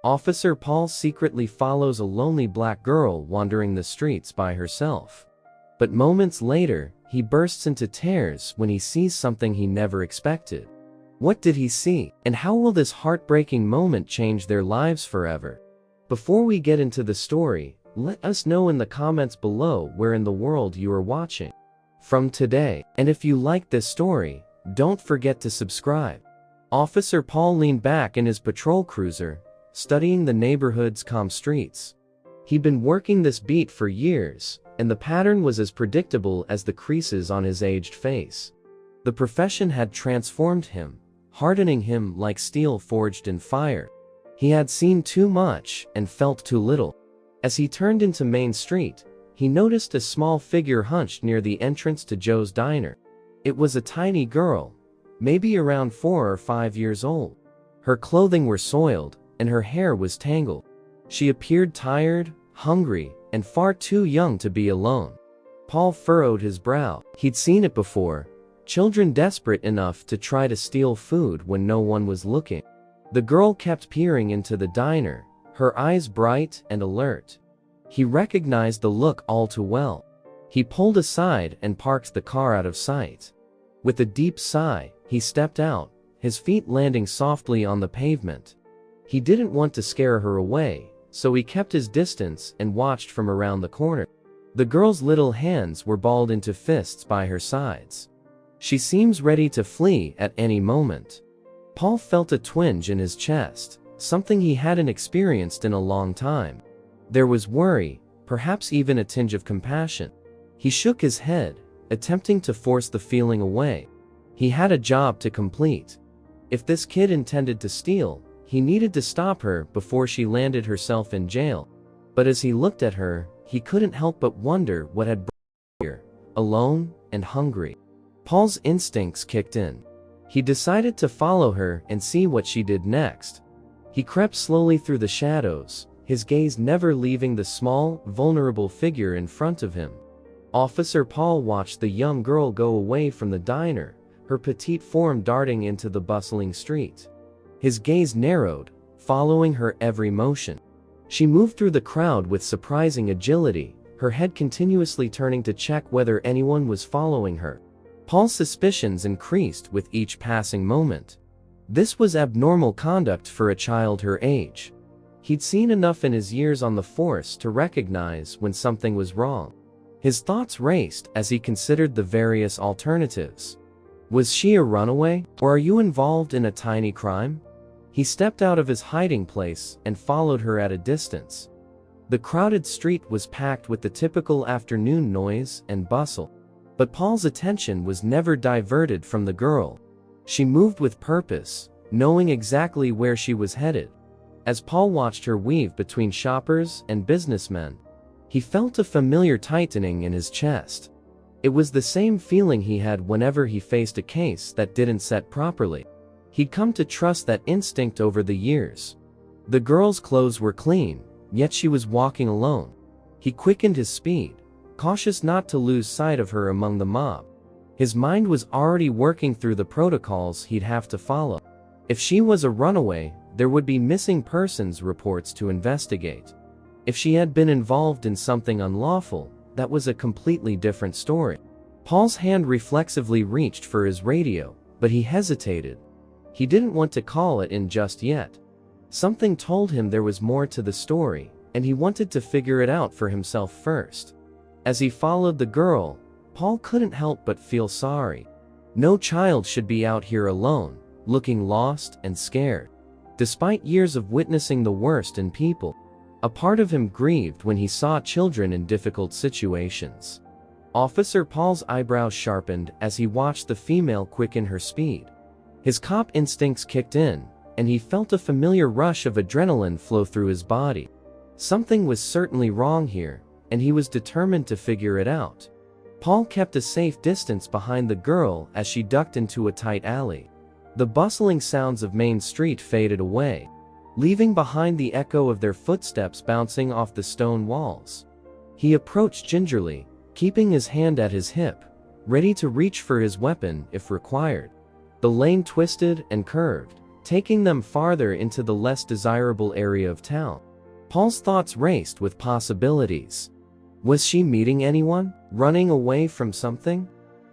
Officer Paul secretly follows a lonely black girl wandering the streets by herself. But moments later, he bursts into tears when he sees something he never expected. What did he see, and how will this heartbreaking moment change their lives forever? Before we get into the story, let us know in the comments below where in the world you are watching from today. And if you like this story, don't forget to subscribe. Officer Paul leaned back in his patrol cruiser, studying the neighborhood's calm streets. He'd been working this beat for years, and the pattern was as predictable as the creases on his aged face. The profession had transformed him, hardening him like steel forged in fire. He had seen too much and felt too little. As he turned into Main Street, he noticed a small figure hunched near the entrance to Joe's diner. It was a tiny girl, maybe around 4 or 5 years old. Her clothing were soiled, and her hair was tangled. She appeared tired, hungry, and far too young to be alone. Paul furrowed his brow. He'd seen it before, children desperate enough to try to steal food when no one was looking. The girl kept peering into the diner, her eyes bright and alert. He recognized the look all too well. He pulled aside and parked the car out of sight. With a deep sigh, he stepped out, his feet landing softly on the pavement. He didn't want to scare her away, so he kept his distance and watched from around the corner. The girl's little hands were balled into fists by her sides. She seems ready to flee at any moment. Paul felt a twinge in his chest, something he hadn't experienced in a long time. There was worry, perhaps even a tinge of compassion. He shook his head, attempting to force the feeling away. He had a job to complete. If this kid intended to steal, he needed to stop her before she landed herself in jail. But as he looked at her, he couldn't help but wonder what had brought her here, alone and hungry. Paul's instincts kicked in. He decided to follow her and see what she did next. He crept slowly through the shadows, his gaze never leaving the small, vulnerable figure in front of him. Officer Paul watched the young girl go away from the diner, her petite form darting into the bustling street. His gaze narrowed, following her every motion. She moved through the crowd with surprising agility, her head continuously turning to check whether anyone was following her. Paul's suspicions increased with each passing moment. This was abnormal conduct for a child her age. He'd seen enough in his years on the force to recognize when something was wrong. His thoughts raced as he considered the various alternatives. Was she a runaway, or are you involved in a tiny crime? He stepped out of his hiding place and followed her at a distance. The crowded street was packed with the typical afternoon noise and bustle. But Paul's attention was never diverted from the girl. She moved with purpose, knowing exactly where she was headed. As Paul watched her weave between shoppers and businessmen, he felt a familiar tightening in his chest. It was the same feeling he had whenever he faced a case that didn't set properly. He'd come to trust that instinct over the years. The girl's clothes were clean, yet she was walking alone. He quickened his speed, cautious not to lose sight of her among the mob. His mind was already working through the protocols he'd have to follow. If she was a runaway, there would be missing persons reports to investigate. If she had been involved in something unlawful, that was a completely different story. Paul's hand reflexively reached for his radio, but he hesitated. He didn't want to call it in just yet. Something told him there was more to the story, and he wanted to figure it out for himself first. As he followed the girl, Paul couldn't help but feel sorry. No child should be out here alone, looking lost and scared. Despite years of witnessing the worst in people, a part of him grieved when he saw children in difficult situations. Officer Paul's eyebrows sharpened as he watched the female quicken her speed. His cop instincts kicked in, and he felt a familiar rush of adrenaline flow through his body. Something was certainly wrong here, and he was determined to figure it out. Paul kept a safe distance behind the girl as she ducked into a tight alley. The bustling sounds of Main Street faded away, leaving behind the echo of their footsteps bouncing off the stone walls. He approached gingerly, keeping his hand at his hip, ready to reach for his weapon if required. The lane twisted and curved, taking them farther into the less desirable area of town. Paul's thoughts raced with possibilities. Was she meeting anyone? Running away from something?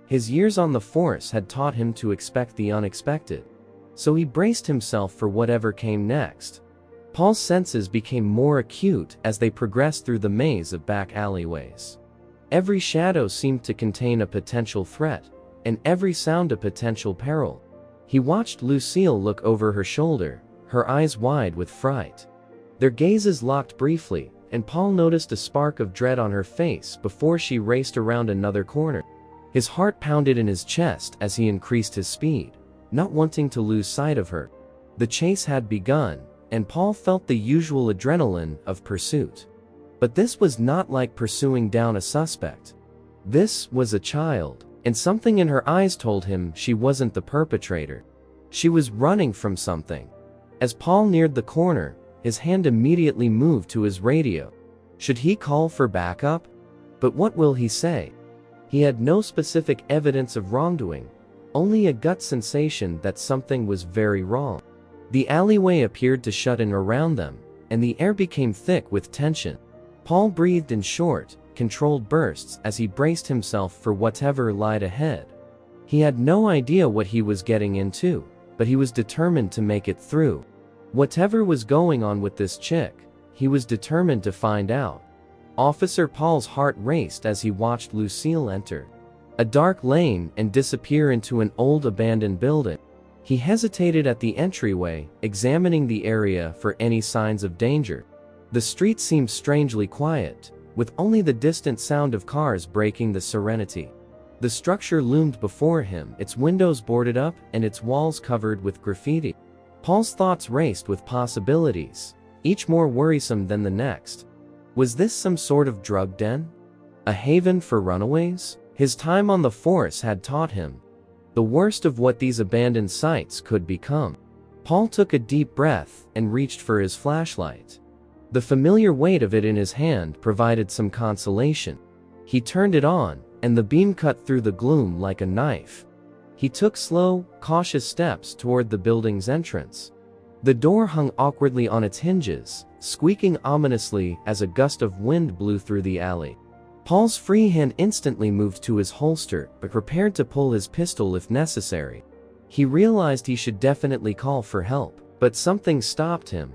His years on the force had taught him to expect the unexpected, so he braced himself for whatever came next. Paul's senses became more acute as they progressed through the maze of back alleyways. Every shadow seemed to contain a potential threat, and every sound a potential peril. He watched Lucille look over her shoulder, her eyes wide with fright. Their gazes locked briefly, and Paul noticed a spark of dread on her face before she raced around another corner. His heart pounded in his chest as he increased his speed, not wanting to lose sight of her. The chase had begun, and Paul felt the usual adrenaline of pursuit. But this was not like pursuing down a suspect. This was a child, and something in her eyes told him she wasn't the perpetrator. She was running from something. As Paul neared the corner, his hand immediately moved to his radio. Should he call for backup? But what will he say? He had no specific evidence of wrongdoing, only a gut sensation that something was very wrong. The alleyway appeared to shut in around them, and the air became thick with tension. Paul breathed in short, controlled bursts as he braced himself for whatever lied ahead. He had no idea what he was getting into, but he was determined to make it through. Whatever was going on with this chick, he was determined to find out. Officer Paul's heart raced as he watched Lucille enter a dark lane and disappear into an old abandoned building. He hesitated at the entryway, examining the area for any signs of danger. The street seemed strangely quiet, with only the distant sound of cars breaking the serenity. The structure loomed before him, its windows boarded up and its walls covered with graffiti. Paul's thoughts raced with possibilities, each more worrisome than the next. Was this some sort of drug den? A haven for runaways? His time on the force had taught him the worst of what these abandoned sites could become. Paul took a deep breath and reached for his flashlight. The familiar weight of it in his hand provided some consolation. He turned it on, and the beam cut through the gloom like a knife. He took slow, cautious steps toward the building's entrance. The door hung awkwardly on its hinges, squeaking ominously as a gust of wind blew through the alley. Paul's free hand instantly moved to his holster, but prepared to pull his pistol if necessary. He realized he should definitely call for help, but something stopped him.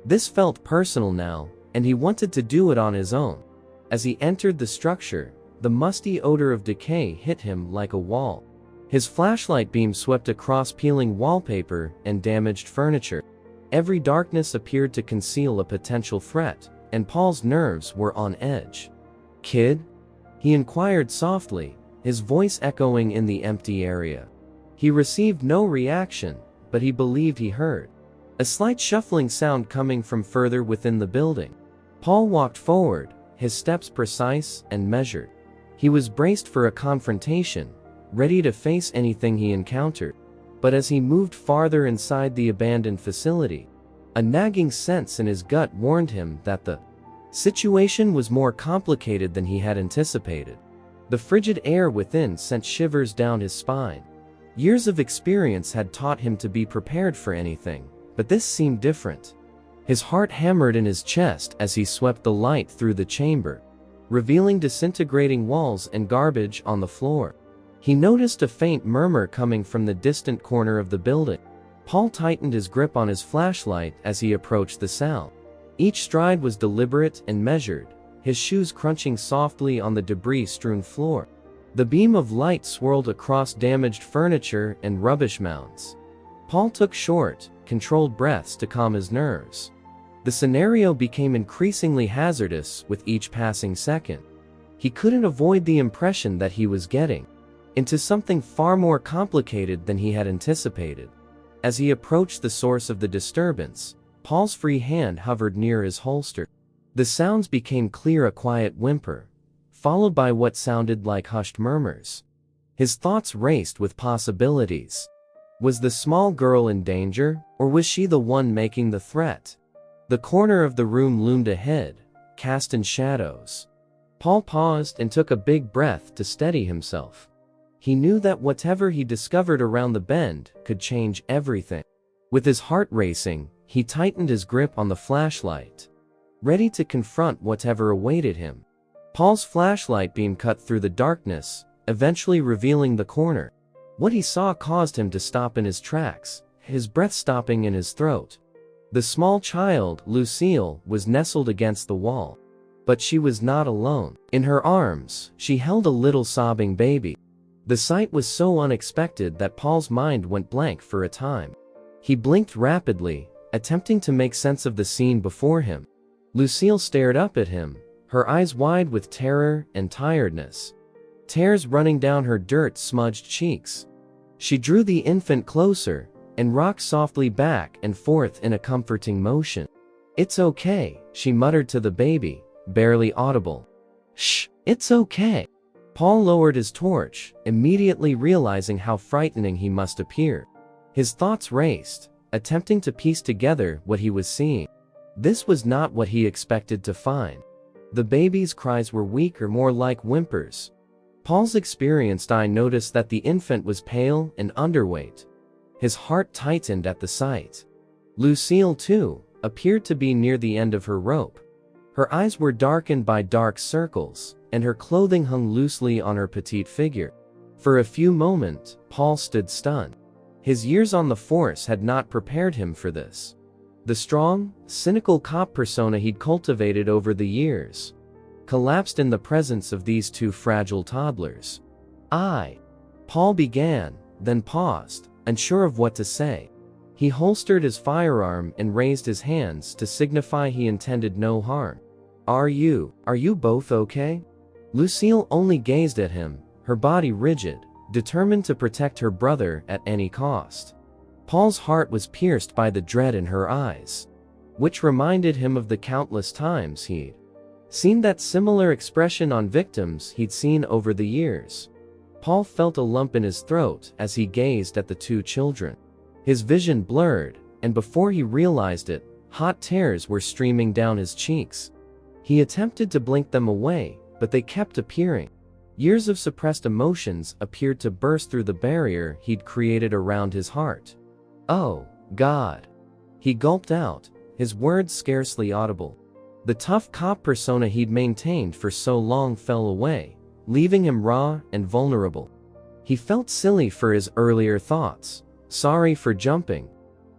This felt personal now, and he wanted to do it on his own. As he entered the structure, the musty odor of decay hit him like a wall. His flashlight beam swept across peeling wallpaper and damaged furniture. Every darkness appeared to conceal a potential threat, and Paul's nerves were on edge. "Kid?" he inquired softly, his voice echoing in the empty area. He received no reaction, but he believed he heard a slight shuffling sound coming from further within the building. Paul walked forward, his steps precise and measured. He was braced for a confrontation, ready to face anything he encountered. But as he moved farther inside the abandoned facility, a nagging sense in his gut warned him that the situation was more complicated than he had anticipated. The frigid air within sent shivers down his spine. Years of experience had taught him to be prepared for anything, but this seemed different. His heart hammered in his chest as he swept the light through the chamber, revealing disintegrating walls and garbage on the floor. He noticed a faint murmur coming from the distant corner of the building. Paul tightened his grip on his flashlight as he approached the sound. Each stride was deliberate and measured, his shoes crunching softly on the debris-strewn floor. The beam of light swirled across damaged furniture and rubbish mounds. Paul took short, controlled breaths to calm his nerves. The scenario became increasingly hazardous with each passing second. He couldn't avoid the impression that he was getting into something far more complicated than he had anticipated. As he approached the source of the disturbance, Paul's free hand hovered near his holster. The sounds became clear, a quiet whimper, followed by what sounded like hushed murmurs. His thoughts raced with possibilities. Was the small girl in danger, or was she the one making the threat? The corner of the room loomed ahead, cast in shadows. Paul paused and took a big breath to steady himself. He knew that whatever he discovered around the bend could change everything. With his heart racing, he tightened his grip on the flashlight, ready to confront whatever awaited him. Paul's flashlight beam cut through the darkness, eventually revealing the corner. What he saw caused him to stop in his tracks, his breath stopping in his throat. The small child, Lucille, was nestled against the wall. But she was not alone. In her arms, she held a little sobbing baby. The sight was so unexpected that Paul's mind went blank for a time. He blinked rapidly, attempting to make sense of the scene before him. Lucille stared up at him, her eyes wide with terror and tiredness, tears running down her dirt-smudged cheeks. She drew the infant closer and rocked softly back and forth in a comforting motion. "It's okay," she muttered to the baby, barely audible. "Shh, it's okay." Paul lowered his torch, immediately realizing how frightening he must appear. His thoughts raced, attempting to piece together what he was seeing. This was not what he expected to find. The baby's cries were weaker, more like whimpers. Paul's experienced eye noticed that the infant was pale and underweight. His heart tightened at the sight. Lucille, too, appeared to be near the end of her rope. Her eyes were darkened by dark circles, and her clothing hung loosely on her petite figure. For a few moments, Paul stood stunned. His years on the force had not prepared him for this. The strong, cynical cop persona he'd cultivated over the years collapsed in the presence of these two fragile toddlers. Paul began, then paused, unsure of what to say. He holstered his firearm and raised his hands to signify he intended no harm. Are you both okay?" Lucille only gazed at him, her body rigid, determined to protect her brother at any cost. Paul's heart was pierced by the dread in her eyes, which reminded him of the countless times he'd seen that similar expression on victims he'd seen over the years. Paul felt a lump in his throat as he gazed at the two children. His vision blurred, and before he realized it, hot tears were streaming down his cheeks. He attempted to blink them away, but they kept appearing. Years of suppressed emotions appeared to burst through the barrier he'd created around his heart. "Oh, God." He gulped out, his words scarcely audible. The tough cop persona he'd maintained for so long fell away, leaving him raw and vulnerable. He felt silly for his earlier thoughts, sorry for jumping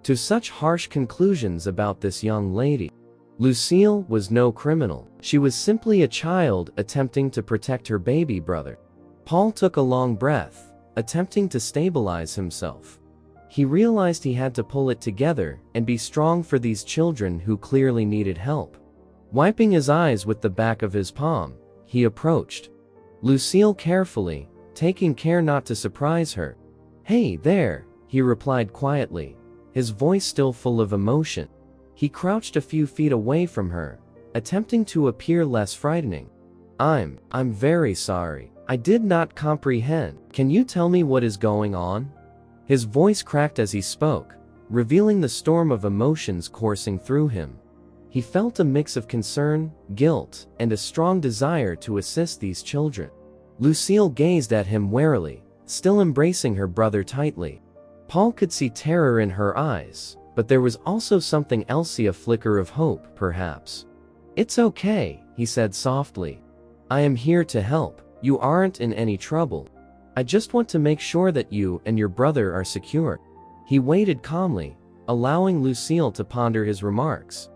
to such harsh conclusions about this young lady. Lucille was no criminal. She was simply a child attempting to protect her baby brother. Paul took a long breath, attempting to stabilize himself. He realized he had to pull it together and be strong for these children who clearly needed help. Wiping his eyes with the back of his palm, he approached Lucille carefully, taking care not to surprise her. "Hey there," he replied quietly, his voice still full of emotion. He crouched a few feet away from her, attempting to appear less frightening. I'm very sorry. I did not comprehend. Can you tell me what is going on?" His voice cracked as he spoke, revealing the storm of emotions coursing through him. He felt a mix of concern, guilt, and a strong desire to assist these children. Lucille gazed at him warily, still embracing her brother tightly. Paul could see terror in her eyes, but there was also something else, a flicker of hope, perhaps. "It's okay," he said softly. "I am here to help. You aren't in any trouble. I just want to make sure that you and your brother are secure." He waited calmly, allowing Lucille to ponder his remarks.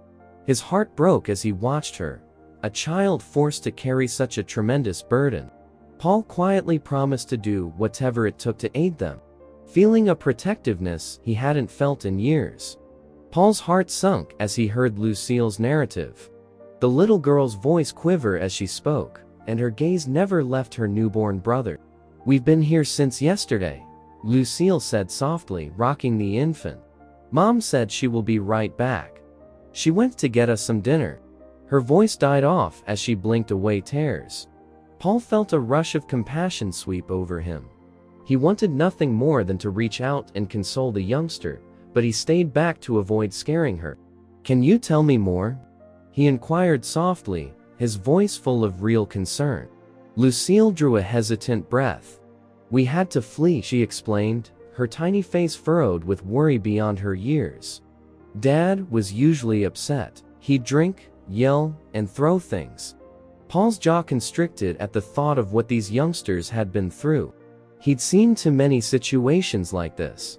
His heart broke as he watched her, a child forced to carry such a tremendous burden. Paul quietly promised to do whatever it took to aid them, feeling a protectiveness he hadn't felt in years. Paul's heart sunk as he heard Lucille's narrative. The little girl's voice quivered as she spoke, and her gaze never left her newborn brother. "We've been here since yesterday," Lucille said softly, rocking the infant. "Mom said she will be right back. She went to get us some dinner." Her voice died off as she blinked away tears. Paul felt a rush of compassion sweep over him. He wanted nothing more than to reach out and console the youngster, but he stayed back to avoid scaring her. "Can you tell me more?" he inquired softly, his voice full of real concern. Lucille drew a hesitant breath. "We had to flee," she explained, her tiny face furrowed with worry beyond her years. Dad was usually upset. He'd drink, yell, and throw things. Paul's jaw constricted at the thought of what these youngsters had been through. He'd seen too many situations like this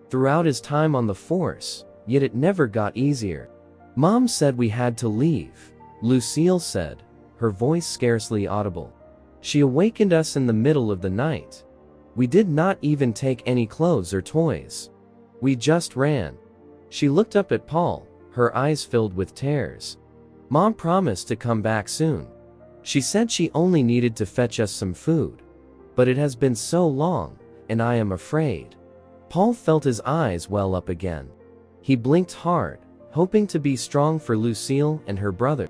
throughout his time on the force, yet it never got easier. Mom said we had to leave, Lucille said, her voice scarcely audible. She awakened us in the middle of the night. We did not even take any clothes or toys. We just ran. She looked up at Paul, her eyes filled with tears. Mom promised to come back soon. She said she only needed to fetch us some food. But it has been so long, and I am afraid. Paul felt his eyes well up again. He blinked hard, hoping to be strong for Lucille and her brother.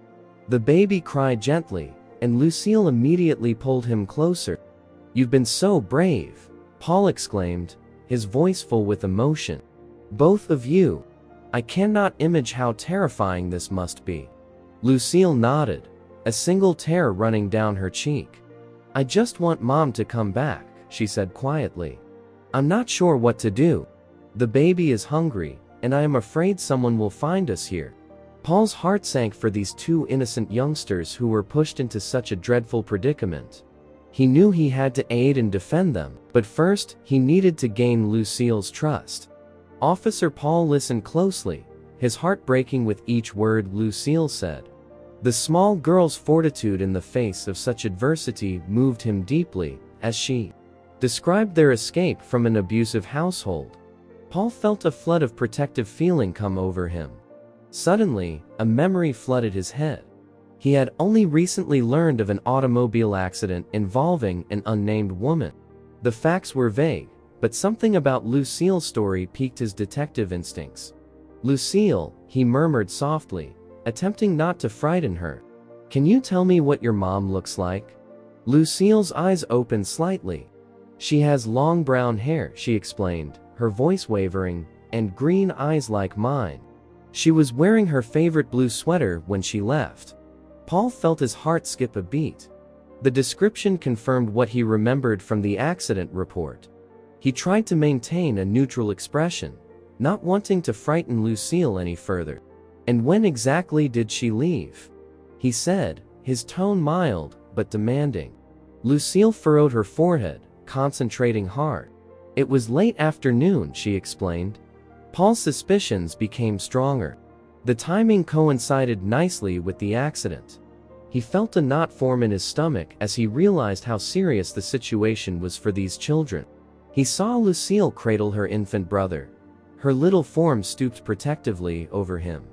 The baby cried gently, and Lucille immediately pulled him closer. "You've been so brave," Paul exclaimed, his voice full with emotion. "Both of you. I cannot imagine how terrifying this must be." Lucille nodded, a single tear running down her cheek. "I just want Mom to come back," she said quietly. "I'm not sure what to do. The baby is hungry, and I am afraid someone will find us here." Paul's heart sank for these two innocent youngsters who were pushed into such a dreadful predicament. He knew he had to aid and defend them, but first, he needed to gain Lucille's trust. Officer Paul listened closely, his heart breaking with each word Lucille said. The small girl's fortitude in the face of such adversity moved him deeply, as she described their escape from an abusive household. Paul felt a flood of protective feeling come over him. Suddenly, a memory flooded his head. He had only recently learned of an automobile accident involving an unnamed woman. The facts were vague, but something about Lucille's story piqued his detective instincts. "Lucille," he murmured softly, attempting not to frighten her. "Can you tell me what your mom looks like?" Lucille's eyes opened slightly. "She has long brown hair," she explained, her voice wavering, "and green eyes like mine. She was wearing her favorite blue sweater when she left." Paul felt his heart skip a beat. The description confirmed what he remembered from the accident report. He tried to maintain a neutral expression, not wanting to frighten Lucille any further. "And when exactly did she leave?" he said, his tone mild but demanding. Lucille furrowed her forehead, concentrating hard. "It was late afternoon," she explained. Paul's suspicions became stronger. The timing coincided nicely with the accident. He felt a knot form in his stomach as he realized how serious the situation was for these children. He saw Lucille cradle her infant brother. Her little form stooped protectively over him.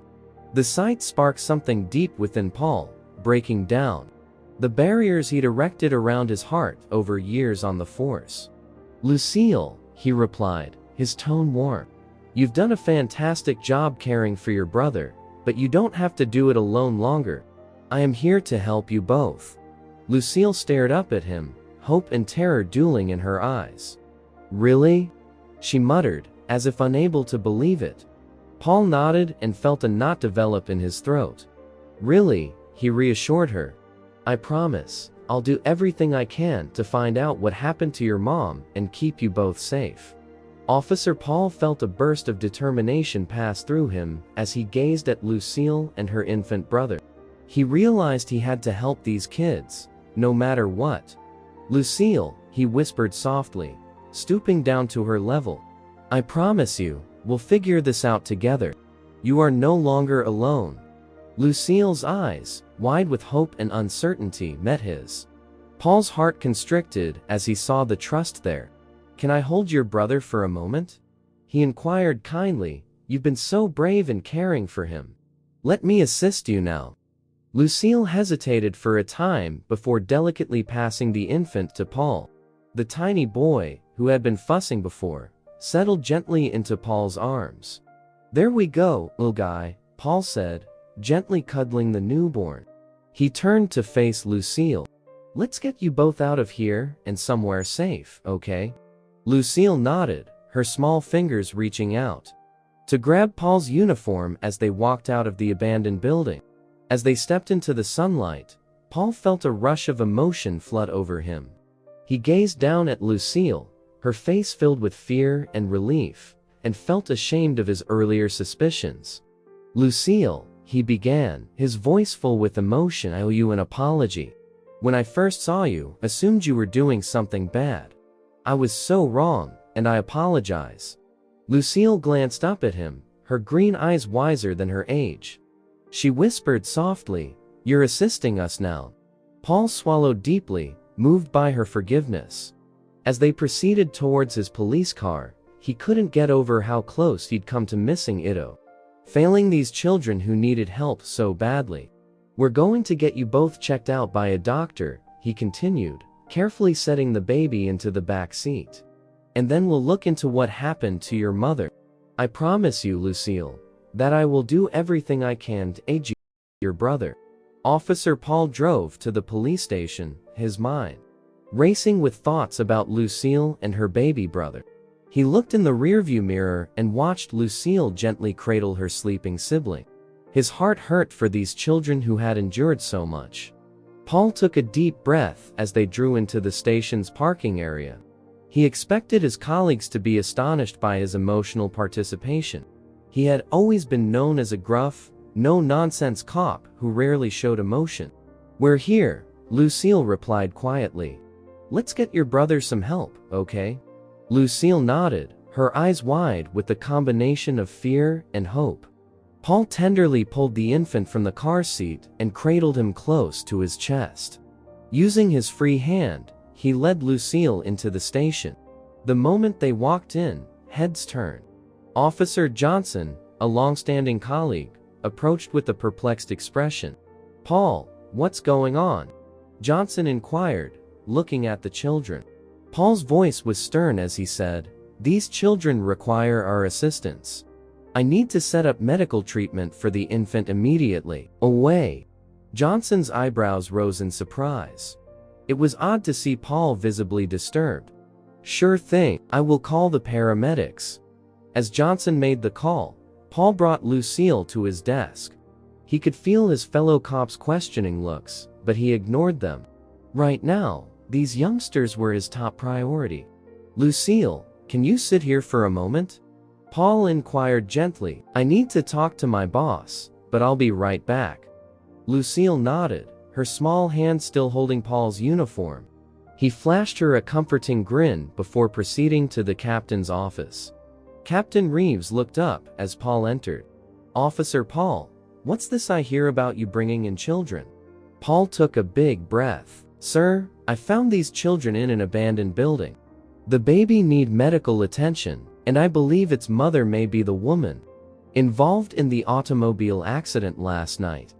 The sight sparked something deep within Paul, breaking down the barriers he'd erected around his heart over years on the force. "Lucille," he replied, his tone warm. "You've done a fantastic job caring for your brother, but you don't have to do it alone longer. I am here to help you both." Lucille stared up at him, hope and terror dueling in her eyes. "Really?" she muttered, as if unable to believe it. Paul nodded and felt a knot develop in his throat. "Really," he reassured her. "I promise, I'll do everything I can to find out what happened to your mom and keep you both safe." Officer Paul felt a burst of determination pass through him as he gazed at Lucille and her infant brother. He realized he had to help these kids, no matter what. "Lucille," he whispered softly, stooping down to her level. "I promise you, we'll figure this out together. You are no longer alone." Lucille's eyes, wide with hope and uncertainty, met his. Paul's heart constricted as he saw the trust there. "Can I hold your brother for a moment?" he inquired kindly. "You've been so brave in caring for him. Let me assist you now." Lucille hesitated for a time before delicately passing the infant to Paul. The tiny boy, who had been fussing before, settled gently into Paul's arms. "There we go, little guy," Paul said, gently cuddling the newborn. He turned to face Lucille. "Let's get you both out of here and somewhere safe, okay?" Lucille nodded, her small fingers reaching out to grab Paul's uniform as they walked out of the abandoned building. As they stepped into the sunlight, Paul felt a rush of emotion flood over him. He gazed down at Lucille, her face filled with fear and relief, and felt ashamed of his earlier suspicions. "Lucille," he began, his voice full with emotion, "I owe you an apology. When I first saw you, assumed you were doing something bad. I was so wrong, and I apologize." Lucille glanced up at him, her green eyes wiser than her age. She whispered softly, "You're assisting us now." Paul swallowed deeply, moved by her forgiveness. As they proceeded towards his police car, he couldn't get over how close he'd come to missing Ito. Failing these children who needed help so badly. "We're going to get you both checked out by a doctor," he continued, carefully setting the baby into the back seat. "And then we'll look into what happened to your mother. I promise you, Lucille, that I will do everything I can to aid you, your brother." Officer Paul drove to the police station, his mind racing with thoughts about Lucille and her baby brother. He looked in the rearview mirror and watched Lucille gently cradle her sleeping sibling. His heart hurt for these children who had endured so much. Paul took a deep breath as they drew into the station's parking area. He expected his colleagues to be astonished by his emotional participation. He had always been known as a gruff, no-nonsense cop who rarely showed emotion. "We're here," Lucille replied quietly. "Let's get your brother some help, okay?" Lucille nodded, her eyes wide with the combination of fear and hope. Paul tenderly pulled the infant from the car seat and cradled him close to his chest. Using his free hand, he led Lucille into the station. The moment they walked in, heads turned. Officer Johnson, a long-standing colleague, approached with a perplexed expression. "Paul, what's going on?" Johnson inquired, looking at the children. Paul's voice was stern as he said, "These children require our assistance. I need to set up medical treatment for the infant immediately." "Away." Johnson's eyebrows rose in surprise. It was odd to see Paul visibly disturbed. "Sure thing, I will call the paramedics." As Johnson made the call, Paul brought Lucille to his desk. He could feel his fellow cops' questioning looks, but he ignored them. Right now, these youngsters were his top priority. "Lucille, can you sit here for a moment?" Paul inquired gently. "I need to talk to my boss, but I'll be right back." Lucille nodded, her small hand still holding Paul's uniform. He flashed her a comforting grin before proceeding to the captain's office. Captain Reeves looked up as Paul entered. "Officer Paul, what's this I hear about you bringing in children?" Paul took a big breath. "Sir, I found these children in an abandoned building. The baby need medical attention, and I believe its mother may be the woman involved in the automobile accident last night."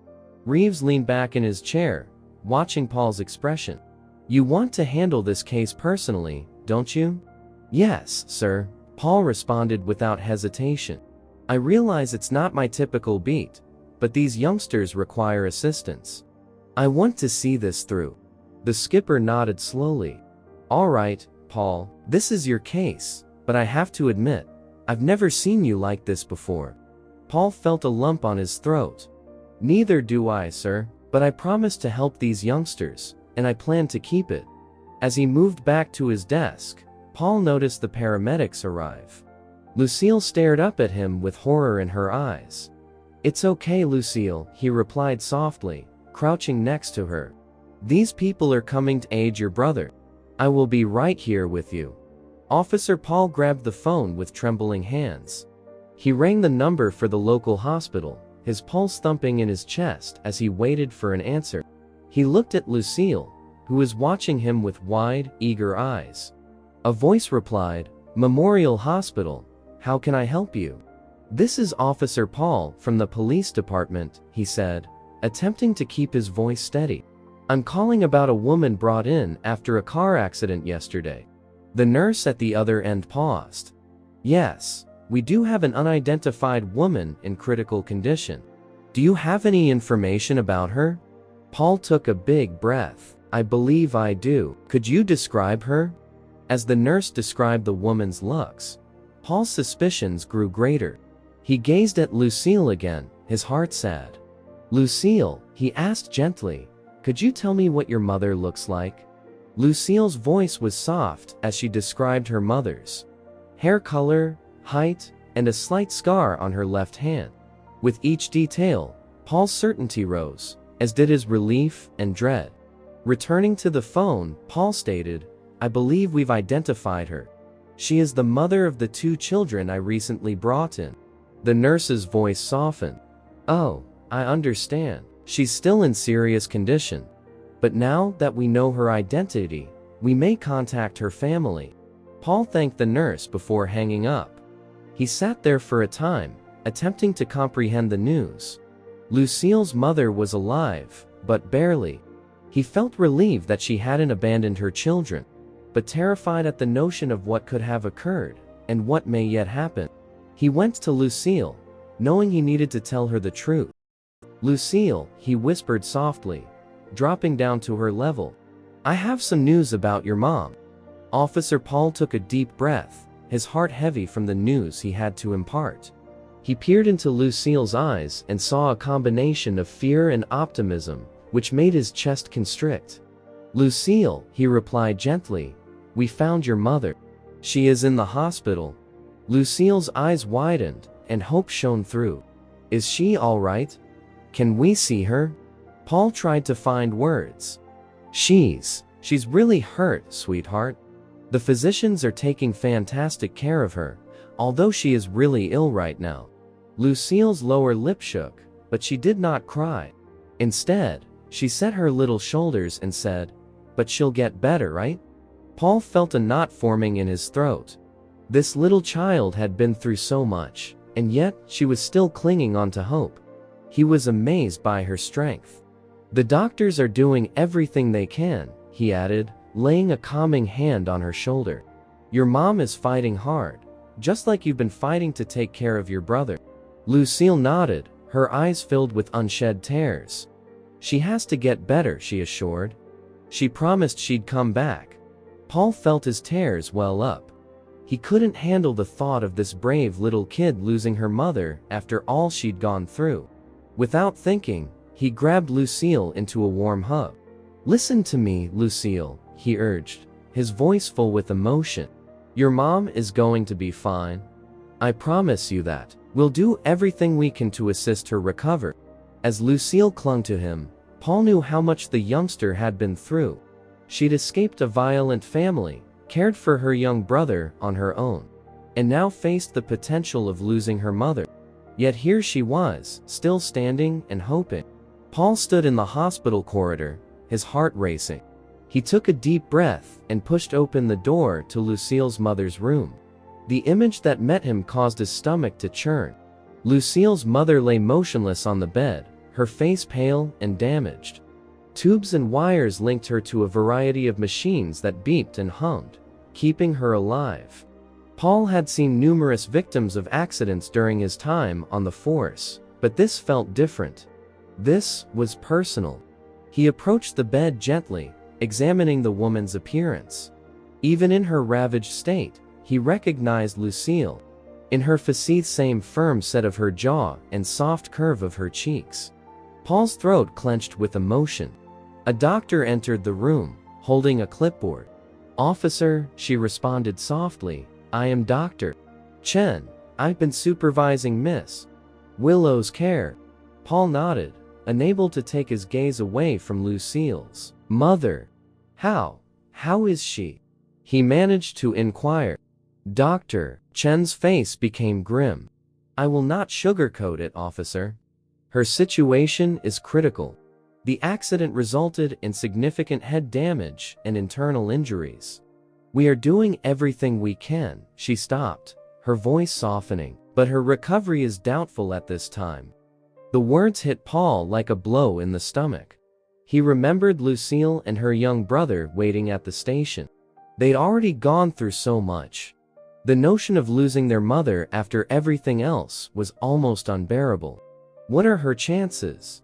Reeves leaned back in his chair, watching Paul's expression. "You want to handle this case personally, don't you?" "Yes, sir," Paul responded without hesitation. "I realize it's not my typical beat, but these youngsters require assistance. I want to see this through." The skipper nodded slowly. "All right, Paul, this is your case, but I have to admit, I've never seen you like this before." Paul felt a lump on his throat. "Neither do I, sir, but I promised to help these youngsters, and I plan to keep it." As he moved back to his desk, Paul noticed the paramedics arrive. Lucille stared up at him with horror in her eyes. "It's okay, Lucille," he replied softly, crouching next to her. "These people are coming to aid your brother. I will be right here with you." Officer Paul grabbed the phone with trembling hands. He rang the number for the local hospital, his pulse thumping in his chest as he waited for an answer. He looked at Lucille, who was watching him with wide, eager eyes. A voice replied, "Memorial Hospital, how can I help you?" "This is Officer Paul from the police department," he said, attempting to keep his voice steady. "I'm calling about a woman brought in after a car accident yesterday." The nurse at the other end paused. "Yes, we do have an unidentified woman in critical condition. Do you have any information about her?" Paul took a big breath. "I believe I do. Could you describe her?" As the nurse described the woman's looks, Paul's suspicions grew greater. He gazed at Lucille again, his heart sad. "Lucille," he asked gently, "could you tell me what your mother looks like?" Lucille's voice was soft as she described her mother's hair color, height, and a slight scar on her left hand. With each detail, Paul's certainty rose, as did his relief and dread. Returning to the phone, Paul stated, "I believe we've identified her. She is the mother of the 2 children I recently brought in." The nurse's voice softened. "Oh, I understand. She's still in serious condition. But now that we know her identity, we may contact her family." Paul thanked the nurse before hanging up. He sat there for a time, attempting to comprehend the news. Lucille's mother was alive, but barely. He felt relieved that she hadn't abandoned her children, but terrified at the notion of what could have occurred, and what may yet happen. He went to Lucille, knowing he needed to tell her the truth. "Lucille," he whispered softly, dropping down to her level. "I have some news about your mom." Officer Paul took a deep breath, his heart heavy from the news he had to impart. He peered into Lucille's eyes and saw a combination of fear and optimism, which made his chest constrict. "Lucille," he replied gently, "we found your mother. She is in the hospital." Lucille's eyes widened, and hope shone through. "Is she all right? Can we see her?" Paul tried to find words. She's really hurt, sweetheart. The physicians are taking fantastic care of her, although she is really ill right now." Lucille's lower lip shook, but she did not cry. Instead, she set her little shoulders and said, "But she'll get better, right?" Paul felt a knot forming in his throat. This little child had been through so much, and yet she was still clinging on to hope. He was amazed by her strength. "The doctors are doing everything they can," he added, laying a calming hand on her shoulder. "Your mom is fighting hard, just like you've been fighting to take care of your brother." Lucille nodded, her eyes filled with unshed tears. "She has to get better," she assured. "She promised she'd come back." Paul felt his tears well up. He couldn't handle the thought of this brave little kid losing her mother after all she'd gone through. Without thinking, he grabbed Lucille into a warm hug. "Listen to me, Lucille," he urged, his voice full with emotion. "Your mom is going to be fine. I promise you that. We'll do everything we can to assist her recover." As Lucille clung to him, Paul knew how much the youngster had been through. She'd escaped a violent family, cared for her young brother on her own, and now faced the potential of losing her mother. Yet here she was, still standing and hoping. Paul stood in the hospital corridor, his heart racing. He took a deep breath and pushed open the door to Lucille's mother's room. The image that met him caused his stomach to churn. Lucille's mother lay motionless on the bed, her face pale and damaged. Tubes and wires linked her to a variety of machines that beeped and hummed, keeping her alive. Paul had seen numerous victims of accidents during his time on the force, but this felt different. This was personal. He approached the bed gently, examining the woman's appearance. Even in her ravaged state, he recognized Lucille. In her physique, same firm set of her jaw and soft curve of her cheeks. Paul's throat clenched with emotion. A doctor entered the room, holding a clipboard. "Officer," she responded softly, "I am Dr. Chen. I've been supervising Miss Willow's care." Paul nodded, unable to take his gaze away from Lucille's mother. How is she?" he managed to inquire. Dr. Chen's face became grim. "I will not sugarcoat it, officer. Her situation is critical. The accident resulted in significant head damage and internal injuries. We are doing everything we can." She stopped, her voice softening, "but her recovery is doubtful at this time." The words hit Paul like a blow in the stomach. He remembered Lucille and her young brother waiting at the station. They'd already gone through so much. The notion of losing their mother after everything else was almost unbearable. "What are her chances?"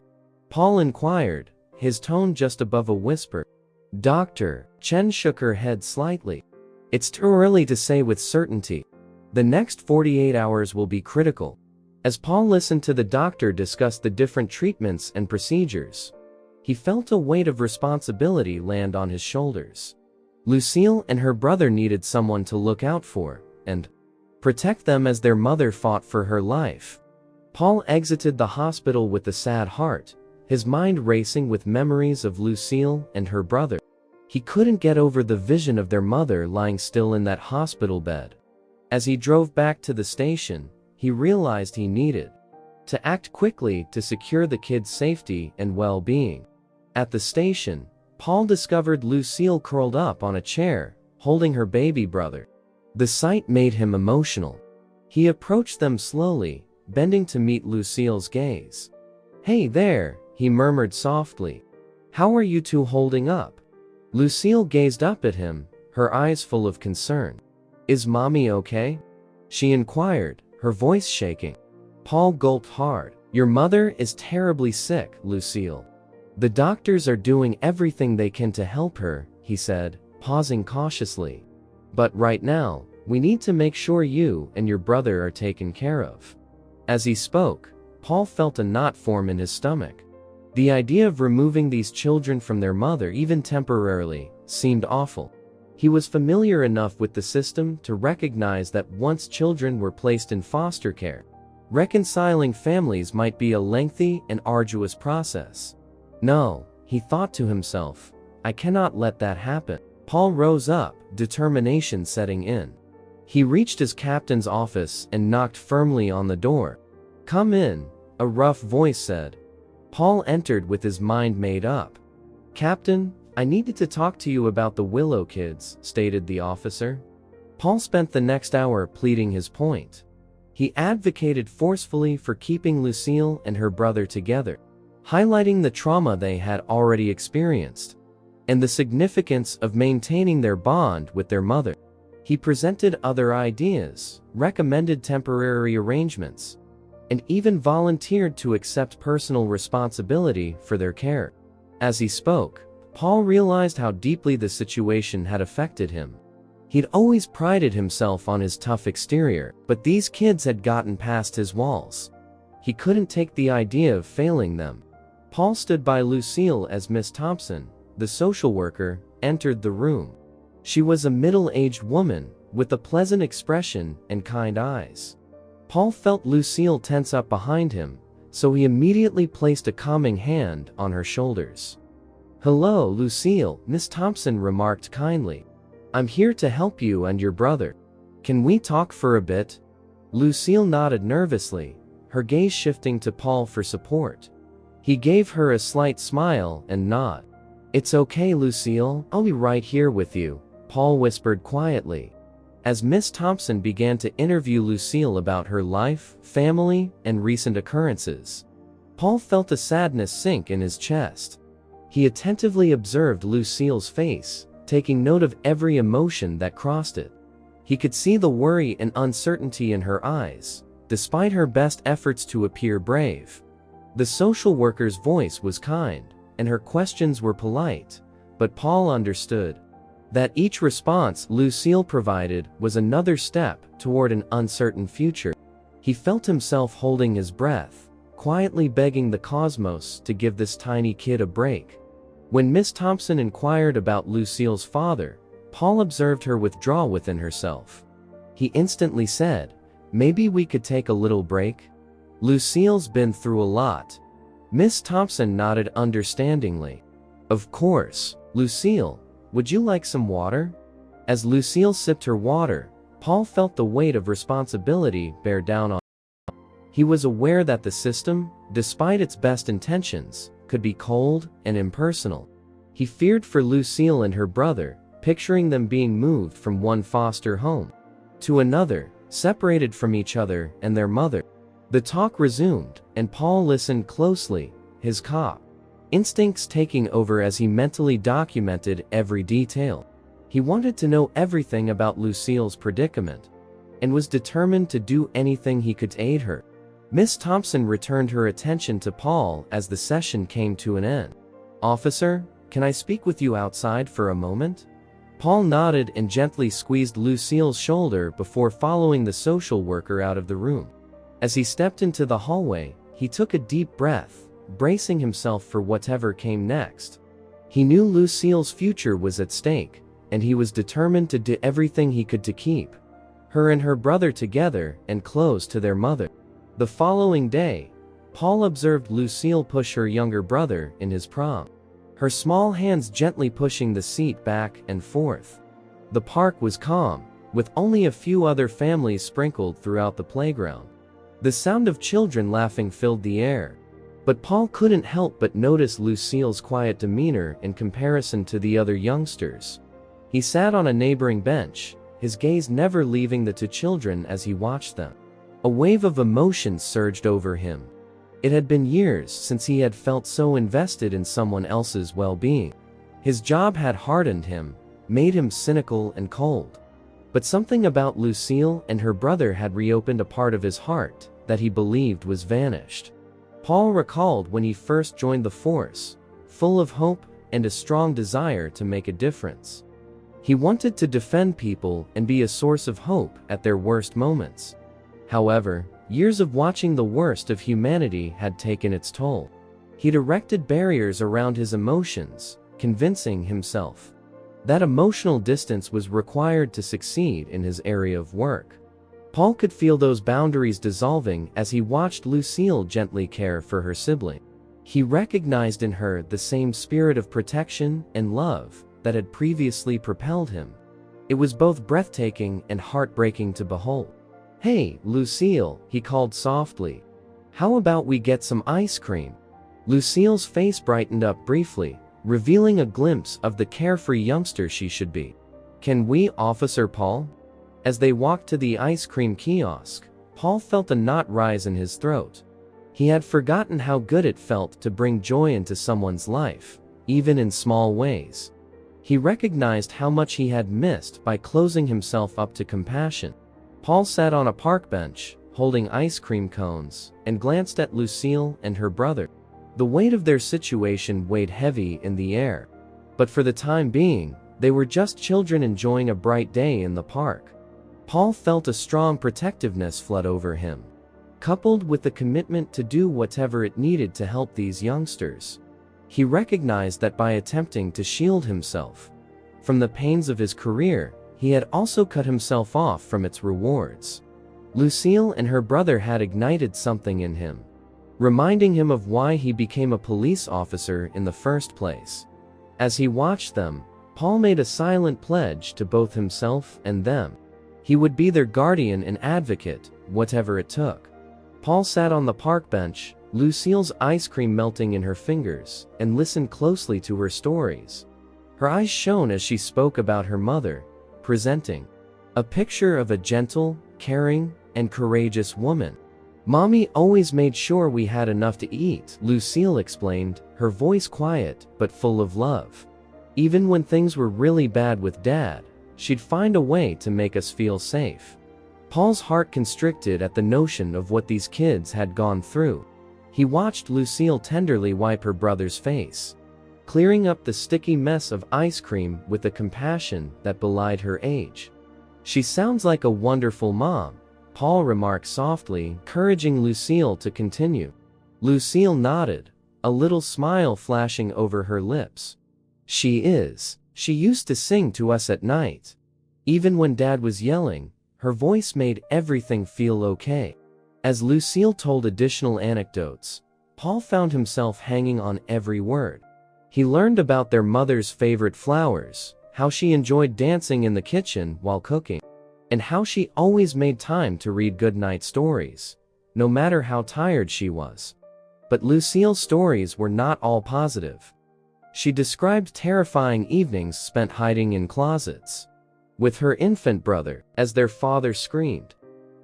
Paul inquired, his tone just above a whisper. Dr. Chen shook her head slightly. "It's too early to say with certainty. The next 48 hours will be critical." As Paul listened to the doctor discuss the different treatments and procedures, he felt a weight of responsibility land on his shoulders. Lucille and her brother needed someone to look out for and protect them as their mother fought for her life. Paul exited the hospital with a sad heart, his mind racing with memories of Lucille and her brother. He couldn't get over the vision of their mother lying still in that hospital bed. As he drove back to the station, he realized he needed to act quickly to secure the kids' safety and well-being. At the station, Paul discovered Lucille curled up on a chair, holding her baby brother. The sight made him emotional. He approached them slowly, bending to meet Lucille's gaze. "Hey there," he murmured softly. "How are you two holding up?" Lucille gazed up at him, her eyes full of concern. "Is mommy okay?" she inquired, her voice shaking. Paul gulped hard. "Your mother is terribly sick, Lucille. The doctors are doing everything they can to help her," he said, pausing cautiously. "But right now, we need to make sure you and your brother are taken care of." As he spoke, Paul felt a knot form in his stomach. The idea of removing these children from their mother, even temporarily, seemed awful. He was familiar enough with the system to recognize that once children were placed in foster care, reconciling families might be a lengthy and arduous process. "No," he thought to himself, "I cannot let that happen." Paul rose up, determination setting in. He reached his captain's office and knocked firmly on the door. "Come in," a rough voice said. Paul entered with his mind made up. "Captain, I needed to talk to you about the Willow kids," stated the officer. Paul spent the next hour pleading his point. He advocated forcefully for keeping Lucille and her brother together, highlighting the trauma they had already experienced and the significance of maintaining their bond with their mother. He presented other ideas, recommended temporary arrangements, and even volunteered to accept personal responsibility for their care. As he spoke, Paul realized how deeply the situation had affected him. He'd always prided himself on his tough exterior, but these kids had gotten past his walls. He couldn't take the idea of failing them. Paul stood by Lucille as Miss Thompson, the social worker, entered the room. She was a middle-aged woman, with a pleasant expression and kind eyes. Paul felt Lucille tense up behind him, so he immediately placed a calming hand on her shoulders. "Hello, Lucille," Miss Thompson remarked kindly. "I'm here to help you and your brother. Can we talk for a bit?" Lucille nodded nervously, her gaze shifting to Paul for support. He gave her a slight smile and nod. "It's okay, Lucille, I'll be right here with you," Paul whispered quietly. As Miss Thompson began to interview Lucille about her life, family, and recent occurrences, Paul felt a sadness sink in his chest. He attentively observed Lucille's face, taking note of every emotion that crossed it. He could see the worry and uncertainty in her eyes, despite her best efforts to appear brave. The social worker's voice was kind, and her questions were polite, but Paul understood that each response Lucille provided was another step toward an uncertain future. He felt himself holding his breath, quietly begging the cosmos to give this tiny kid a break. When Miss Thompson inquired about Lucille's father, Paul observed her withdraw within herself. He instantly said, "Maybe we could take a little break? Lucille's been through a lot." Miss Thompson nodded understandingly. "Of course, Lucille, would you like some water?" As Lucille sipped her water, Paul felt the weight of responsibility bear down on him. He was aware that the system, despite its best intentions, could be cold and impersonal. He feared for Lucille and her brother, picturing them being moved from one foster home to another, separated from each other and their mother. The talk resumed, and Paul listened closely, his cop instincts taking over as he mentally documented every detail. He wanted to know everything about Lucille's predicament, and was determined to do anything he could to aid her. Miss Thompson returned her attention to Paul as the session came to an end. "Officer, can I speak with you outside for a moment?" Paul nodded and gently squeezed Lucille's shoulder before following the social worker out of the room. As he stepped into the hallway, he took a deep breath, bracing himself for whatever came next. He knew Lucille's future was at stake, and he was determined to do everything he could to keep her and her brother together and close to their mother. The following day, Paul observed Lucille push her younger brother in his prom, her small hands gently pushing the seat back and forth. The park was calm, with only a few other families sprinkled throughout the playground. The sound of children laughing filled the air, but Paul couldn't help but notice Lucille's quiet demeanor in comparison to the other youngsters. He sat on a neighboring bench, his gaze never leaving the two children as he watched them. A wave of emotion surged over him. It had been years since he had felt so invested in someone else's well-being. His job had hardened him, made him cynical and cold. But something about Lucille and her brother had reopened a part of his heart that he believed was vanished. Paul recalled when he first joined the force, full of hope and a strong desire to make a difference. He wanted to defend people and be a source of hope at their worst moments. However, years of watching the worst of humanity had taken its toll. He'd erected barriers around his emotions, convincing himself that emotional distance was required to succeed in his area of work. Paul could feel those boundaries dissolving as he watched Lucille gently care for her sibling. He recognized in her the same spirit of protection and love that had previously propelled him. It was both breathtaking and heartbreaking to behold. "Hey, Lucille," he called softly. "How about we get some ice cream?" Lucille's face brightened up briefly, revealing a glimpse of the carefree youngster she should be. "Can we, Officer Paul?" As they walked to the ice cream kiosk, Paul felt a knot rise in his throat. He had forgotten how good it felt to bring joy into someone's life, even in small ways. He recognized how much he had missed by closing himself up to compassion. Paul sat on a park bench, holding ice cream cones, and glanced at Lucille and her brother. The weight of their situation weighed heavy in the air. But for the time being, they were just children enjoying a bright day in the park. Paul felt a strong protectiveness flood over him, coupled with the commitment to do whatever it needed to help these youngsters. He recognized that by attempting to shield himself from the pains of his career, he had also cut himself off from its rewards. Lucille and her brother had ignited something in him, reminding him of why he became a police officer in the first place. As he watched them, Paul made a silent pledge to both himself and them. He would be their guardian and advocate, whatever it took. Paul sat on the park bench, Lucille's ice cream melting in her fingers, and listened closely to her stories. Her eyes shone as she spoke about her mother, presenting a picture of a gentle, caring, and courageous woman. "Mommy always made sure we had enough to eat," Lucille explained, her voice quiet but full of love. "Even when things were really bad with Dad, she'd find a way to make us feel safe." Paul's heart constricted at the notion of what these kids had gone through. He watched Lucille tenderly wipe her brother's face, clearing up the sticky mess of ice cream with a compassion that belied her age. "She sounds like a wonderful mom," Paul remarked softly, encouraging Lucille to continue. Lucille nodded, a little smile flashing over her lips. "She is. She used to sing to us at night. Even when Dad was yelling, her voice made everything feel okay." As Lucille told additional anecdotes, Paul found himself hanging on every word. He learned about their mother's favorite flowers, how she enjoyed dancing in the kitchen while cooking, and how she always made time to read goodnight stories, no matter how tired she was. But Lucille's stories were not all positive. She described terrifying evenings spent hiding in closets with her infant brother as their father screamed.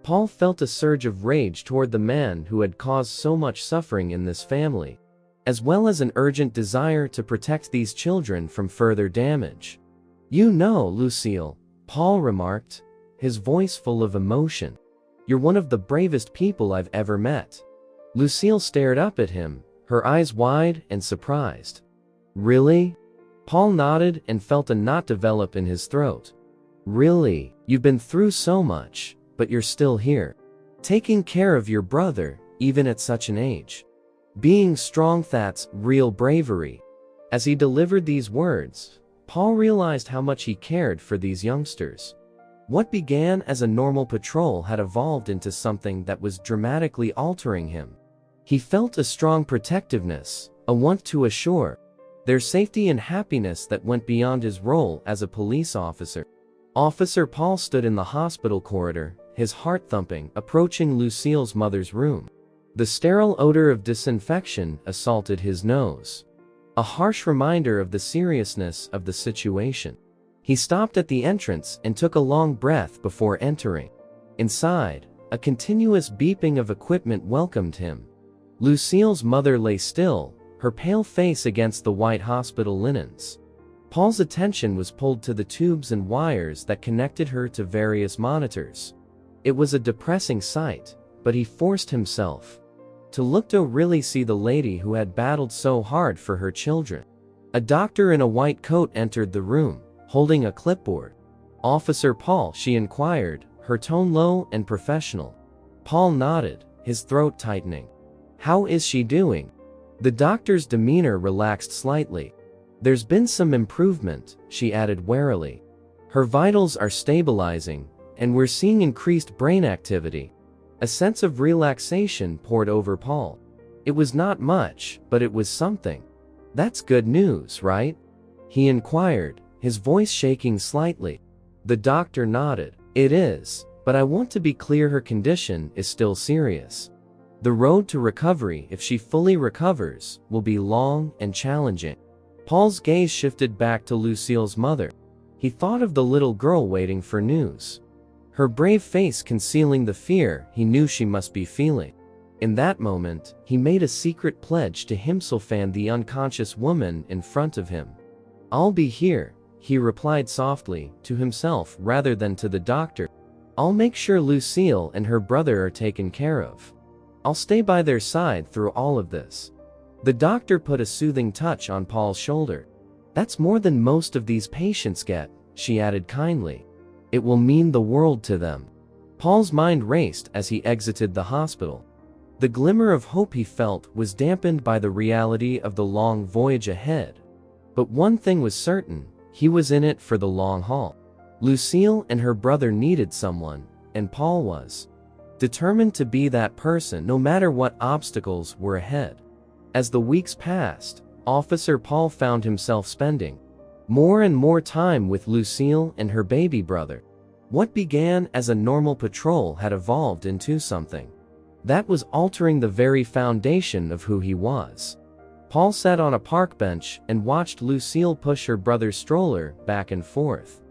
Paul felt a surge of rage toward the man who had caused so much suffering in this family, as well as an urgent desire to protect these children from further damage. "You know, Lucille," Paul remarked, his voice full of emotion, "you're one of the bravest people I've ever met." Lucille stared up at him, her eyes wide and surprised. "Really?" Paul nodded and felt a knot develop in his throat. "Really? You've been through so much, but you're still here, taking care of your brother, even at such an age. Being strong, that's real bravery." As he delivered these words, Paul realized how much he cared for these youngsters. What began as a normal patrol had evolved into something that was dramatically altering him. He felt a strong protectiveness, a want to assure their safety and happiness that went beyond his role as a police officer. Officer Paul stood in the hospital corridor, his heart thumping, approaching Lucille's mother's room. The sterile odor of disinfection assaulted his nose, a harsh reminder of the seriousness of the situation. He stopped at the entrance and took a long breath before entering. Inside, a continuous beeping of equipment welcomed him. Lucille's mother lay still, her pale face against the white hospital linens. Paul's attention was pulled to the tubes and wires that connected her to various monitors. It was a depressing sight, but he forced himself to look to really see the lady who had battled so hard for her children. A doctor in a white coat entered the room, holding a clipboard. "Officer Paul," she inquired, her tone low and professional. Paul nodded, his throat tightening. "How is she doing?" The doctor's demeanor relaxed slightly. "There's been some improvement," she added warily. "Her vitals are stabilizing, and we're seeing increased brain activity." A sense of relaxation poured over Paul. It was not much, but it was something. "That's good news, right?" he inquired, his voice shaking slightly. The doctor nodded. "It is, but I want to be clear, her condition is still serious. The road to recovery, if she fully recovers, will be long and challenging." Paul's gaze shifted back to Lucille's mother. He thought of the little girl waiting for news, her brave face concealing the fear he knew she must be feeling. In that moment, he made a secret pledge to himself and the unconscious woman in front of him. "I'll be here," he replied softly, to himself rather than to the doctor. "I'll make sure Lucille and her brother are taken care of. I'll stay by their side through all of this." The doctor put a soothing touch on Paul's shoulder. "That's more than most of these patients get," she added kindly. "It will mean the world to them." Paul's mind raced as he exited the hospital. The glimmer of hope he felt was dampened by the reality of the long voyage ahead. But one thing was certain, he was in it for the long haul. Lucille and her brother needed someone, and Paul was determined to be that person no matter what obstacles were ahead. As the weeks passed, Officer Paul found himself spending more and more time with Lucille and her baby brother. What began as a normal patrol had evolved into something that was altering the very foundation of who he was. Paul sat on a park bench and watched Lucille push her brother's stroller back and forth.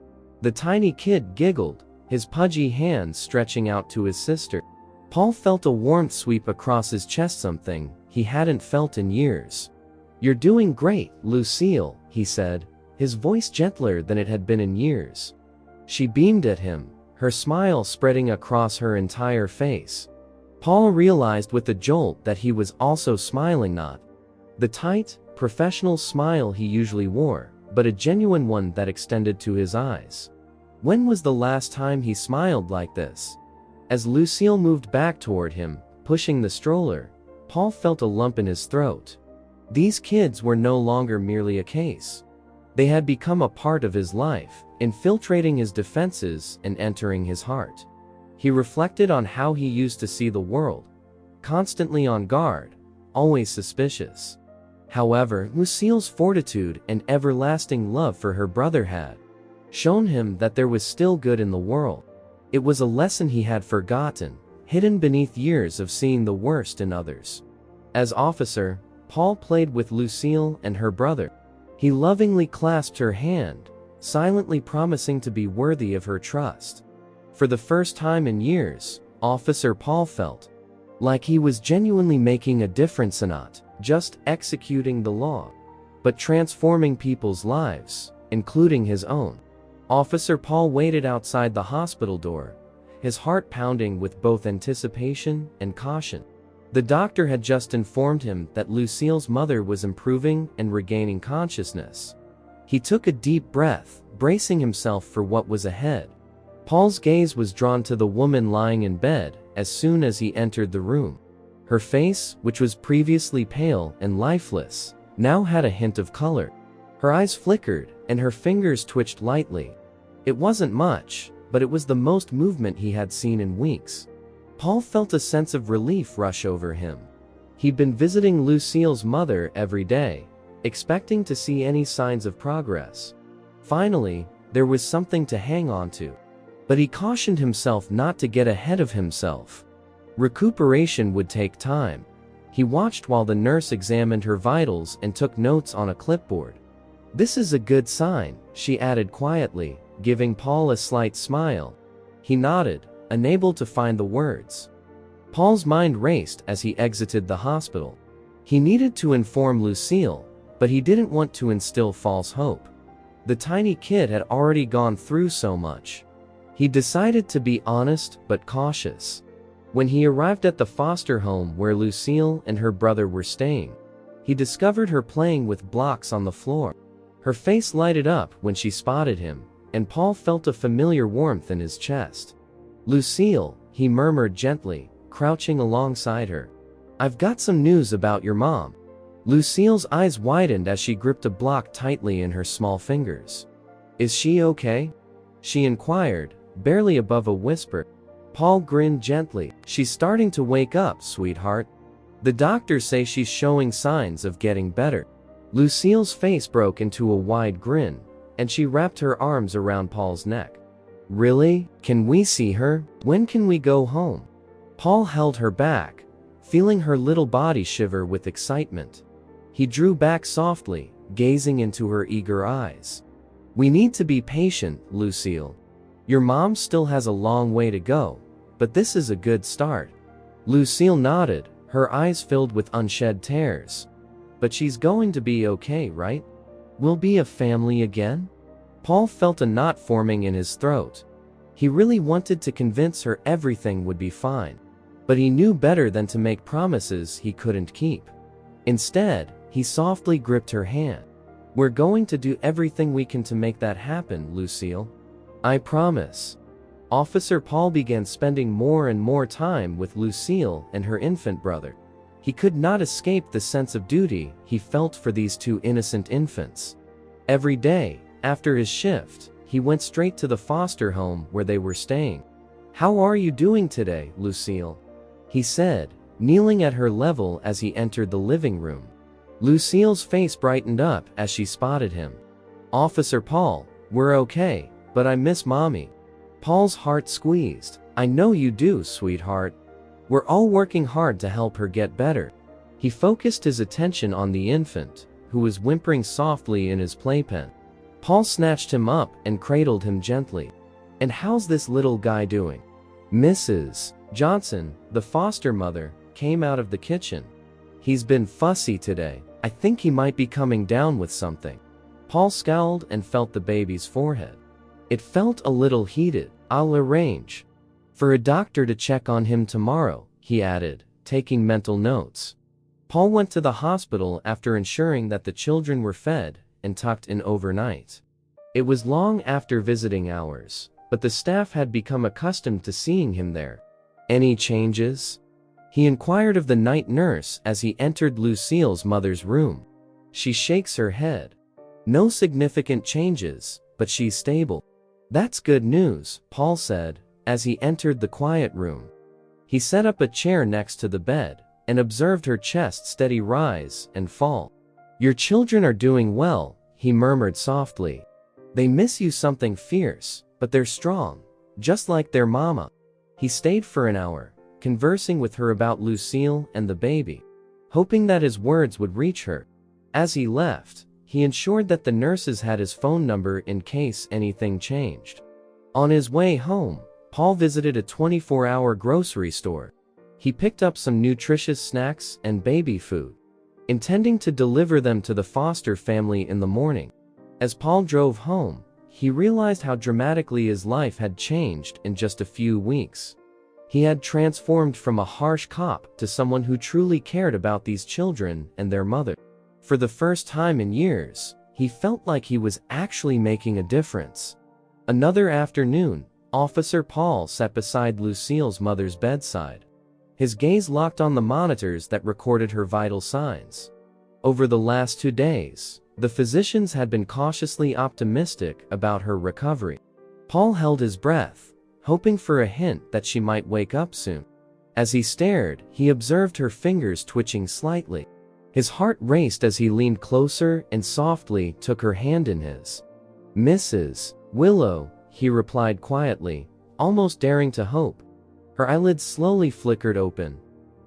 The tiny kid giggled, his pudgy hands stretching out to his sister. Paul felt a warmth sweep across his chest, something he hadn't felt in years. "You're doing great, Lucille," he said, his voice gentler than it had been in years. She beamed at him, her smile spreading across her entire face. Paul realized with a jolt that he was also smiling, not the tight, professional smile he usually wore, but a genuine one that extended to his eyes. When was the last time he smiled like this? As Lucille moved back toward him, pushing the stroller, Paul felt a lump in his throat. These kids were no longer merely a case. They had become a part of his life, infiltrating his defenses and entering his heart. He reflected on how he used to see the world, constantly on guard, always suspicious. However, Lucille's fortitude and everlasting love for her brother had shown him that there was still good in the world. It was a lesson he had forgotten, hidden beneath years of seeing the worst in others. As officer, Paul played with Lucille and her brother. He lovingly clasped her hand, silently promising to be worthy of her trust. For the first time in years, Officer Paul felt like he was genuinely making a difference, and not just executing the law, but transforming people's lives, including his own. Officer Paul waited outside the hospital door, his heart pounding with both anticipation and caution. The doctor had just informed him that Lucille's mother was improving and regaining consciousness. He took a deep breath, bracing himself for what was ahead. Paul's gaze was drawn to the woman lying in bed as soon as he entered the room. Her face, which was previously pale and lifeless, now had a hint of color. Her eyes flickered, and her fingers twitched lightly. It wasn't much, but it was the most movement he had seen in weeks. Paul felt a sense of relief rush over him. He'd been visiting Lucille's mother every day, expecting to see any signs of progress. Finally, there was something to hang on to. But he cautioned himself not to get ahead of himself. Recuperation would take time. He watched while the nurse examined her vitals and took notes on a clipboard. "This is a good sign," she added quietly, giving Paul a slight smile. He nodded, unable to find the words. Paul's mind raced as he exited the hospital. He needed to inform Lucille, but he didn't want to instill false hope. The tiny kid had already gone through so much. He decided to be honest but cautious. When he arrived at the foster home where Lucille and her brother were staying, he discovered her playing with blocks on the floor. Her face lighted up when she spotted him, and Paul felt a familiar warmth in his chest. "Lucille," he murmured gently, crouching alongside her. "I've got some news about your mom." Lucille's eyes widened as she gripped a block tightly in her small fingers. "Is she okay?" she inquired, barely above a whisper. Paul grinned gently. "She's starting to wake up, sweetheart. The doctors say she's showing signs of getting better." Lucille's face broke into a wide grin, and she wrapped her arms around Paul's neck. "Really? Can we see her? When can we go home?" Paul held her back, feeling her little body shiver with excitement. He drew back softly, gazing into her eager eyes. "We need to be patient, Lucille. Your mom still has a long way to go, but this is a good start." Lucille nodded, her eyes filled with unshed tears. "But she's going to be okay, right? We'll be a family again?" Paul felt a knot forming in his throat. He really wanted to convince her everything would be fine. But he knew better than to make promises he couldn't keep. Instead, he softly gripped her hand. "We're going to do everything we can to make that happen, Lucille. I promise." Officer Paul began spending more and more time with Lucille and her infant brother. He could not escape the sense of duty he felt for these two innocent infants. Every day, after his shift, he went straight to the foster home where they were staying. "How are you doing today, Lucille?" he said, kneeling at her level as he entered the living room. Lucille's face brightened up as she spotted him. "Officer Paul, we're okay, but I miss Mommy." Paul's heart squeezed. "I know you do, sweetheart. We're all working hard to help her get better." He focused his attention on the infant, who was whimpering softly in his playpen. Paul snatched him up and cradled him gently. "And how's this little guy doing?" Mrs. Johnson, the foster mother, came out of the kitchen. "He's been fussy today. I think he might be coming down with something." Paul scowled and felt the baby's forehead. It felt a little heated. "I'll arrange for a doctor to check on him tomorrow," he added, taking mental notes. Paul went to the hospital after ensuring that the children were fed and tucked in overnight. It was long after visiting hours, but the staff had become accustomed to seeing him there. "Any changes?" he inquired of the night nurse as he entered Lucille's mother's room. She shakes her head. "No significant changes, but she's stable." "That's good news," Paul said, as he entered the quiet room. He set up a chair next to the bed and observed her chest steady rise and fall. "Your children are doing well," he murmured softly. "They miss you something fierce, but they're strong, just like their mama." He stayed for an hour, conversing with her about Lucille and the baby, hoping that his words would reach her. As he left, he ensured that the nurses had his phone number in case anything changed. On his way home, Paul visited a 24-hour grocery store. He picked up some nutritious snacks and baby food, intending to deliver them to the foster family in the morning. As Paul drove home, he realized how dramatically his life had changed in just a few weeks. He had transformed from a harsh cop to someone who truly cared about these children and their mother. For the first time in years, he felt like he was actually making a difference. Another afternoon, Officer Paul sat beside Lucille's mother's bedside. His gaze locked on the monitors that recorded her vital signs. Over the last 2 days, The physicians had been cautiously optimistic about her recovery. Paul held his breath, hoping for a hint that she might wake up soon. As he stared, he observed her fingers twitching slightly. His heart raced as he leaned closer and softly took her hand in his. "Mrs. Willow," he replied quietly, almost daring to hope. Her eyelids slowly flickered open.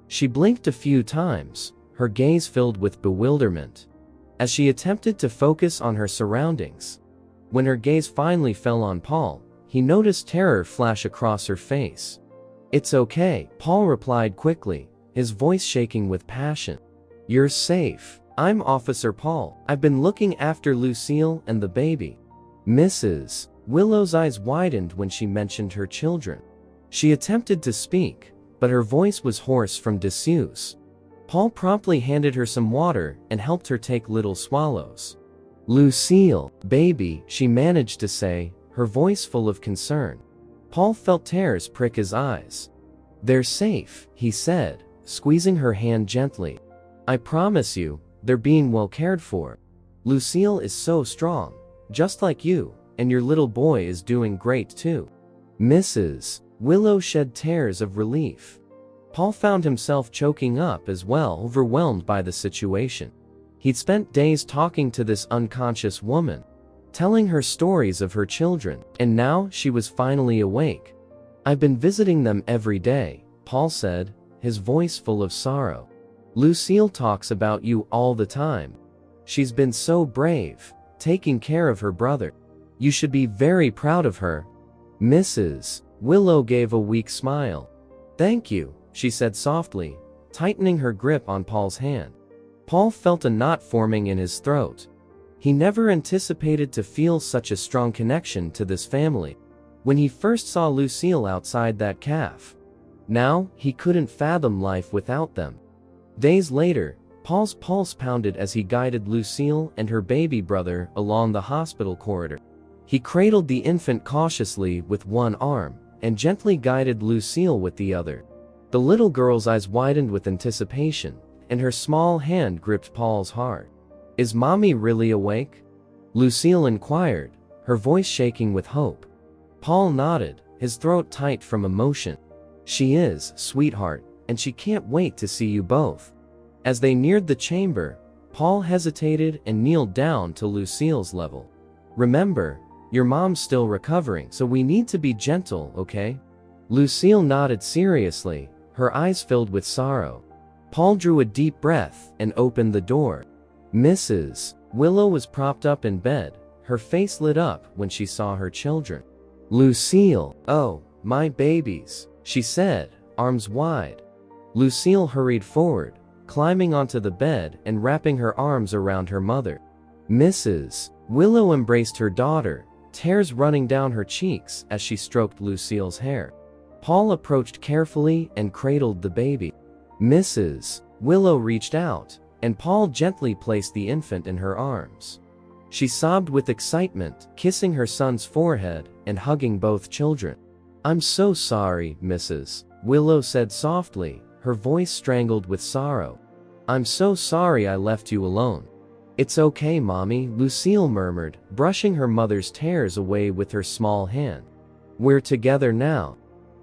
She blinked a few times, her gaze filled with bewilderment, as she attempted to focus on her surroundings. When her gaze finally fell on Paul, he noticed terror flash across her face. "It's okay," Paul replied quickly, his voice shaking with passion. "You're safe. I'm Officer Paul. I've been looking after Lucille and the baby." Mrs. Willow's eyes widened when she mentioned her children. She attempted to speak, but her voice was hoarse from disuse. Paul promptly handed her some water and helped her take little swallows. "Lucille, baby," she managed to say, her voice full of concern. Paul felt tears prick his eyes. "They're safe," he said, squeezing her hand gently. "I promise you, they're being well cared for. Lucille is so strong, just like you, and your little boy is doing great too." Mrs. Willow shed tears of relief. Paul found himself choking up as well, overwhelmed by the situation. He'd spent days talking to this unconscious woman, telling her stories of her children, and now she was finally awake. "I've been visiting them every day," Paul said, his voice full of sorrow. "Lucille talks about you all the time. She's been so brave, taking care of her brother. You should be very proud of her." Mrs. Willow gave a weak smile. "Thank you," she said softly, tightening her grip on Paul's hand. Paul felt a knot forming in his throat. He never anticipated to feel such a strong connection to this family when he first saw Lucille outside that cafe. Now, he couldn't fathom life without them. Days later, Paul's pulse pounded as he guided Lucille and her baby brother along the hospital corridor. He cradled the infant cautiously with one arm and gently guided Lucille with the other. The little girl's eyes widened with anticipation, and her small hand gripped Paul's heart. "Is Mommy really awake?" Lucille inquired, her voice shaking with hope. Paul nodded, his throat tight from emotion. "She is, sweetheart, and she can't wait to see you both." As they neared the chamber, Paul hesitated and kneeled down to Lucille's level. "Remember, your mom's still recovering, so we need to be gentle, okay?" Lucille nodded seriously, her eyes filled with sorrow. Paul drew a deep breath and opened the door. Mrs. Willow was propped up in bed, her face lit up when she saw her children. "Lucille, oh, my babies," she said, arms wide. Lucille hurried forward, climbing onto the bed and wrapping her arms around her mother. Mrs. Willow embraced her daughter, tears running down her cheeks as she stroked Lucille's hair. Paul approached carefully and cradled the baby. Mrs. Willow reached out, and Paul gently placed the infant in her arms. She sobbed with excitement, kissing her son's forehead and hugging both children. "I'm so sorry, Mrs. Willow said softly, her voice strangled with sorrow. "I'm so sorry I left you alone." "It's okay, Mommy," Lucille murmured, brushing her mother's tears away with her small hand. "We're together now."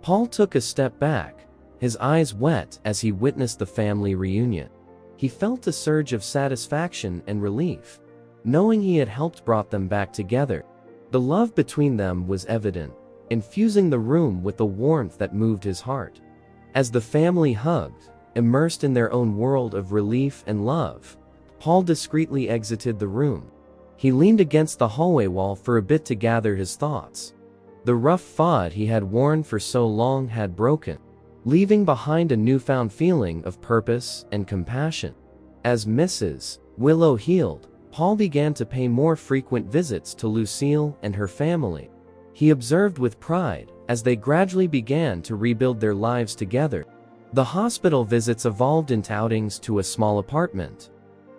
Paul took a step back, his eyes wet as he witnessed the family reunion. He felt a surge of satisfaction and relief, knowing he had helped brought them back together. The love between them was evident, infusing the room with the warmth that moved his heart. As the family hugged, immersed in their own world of relief and love, Paul discreetly exited the room. He leaned against the hallway wall for a bit to gather his thoughts. The rough fog he had worn for so long had broken, leaving behind a newfound feeling of purpose and compassion. As Mrs. Willow healed, Paul began to pay more frequent visits to Lucille and her family. He observed with pride as they gradually began to rebuild their lives together. The hospital visits evolved into outings to a small apartment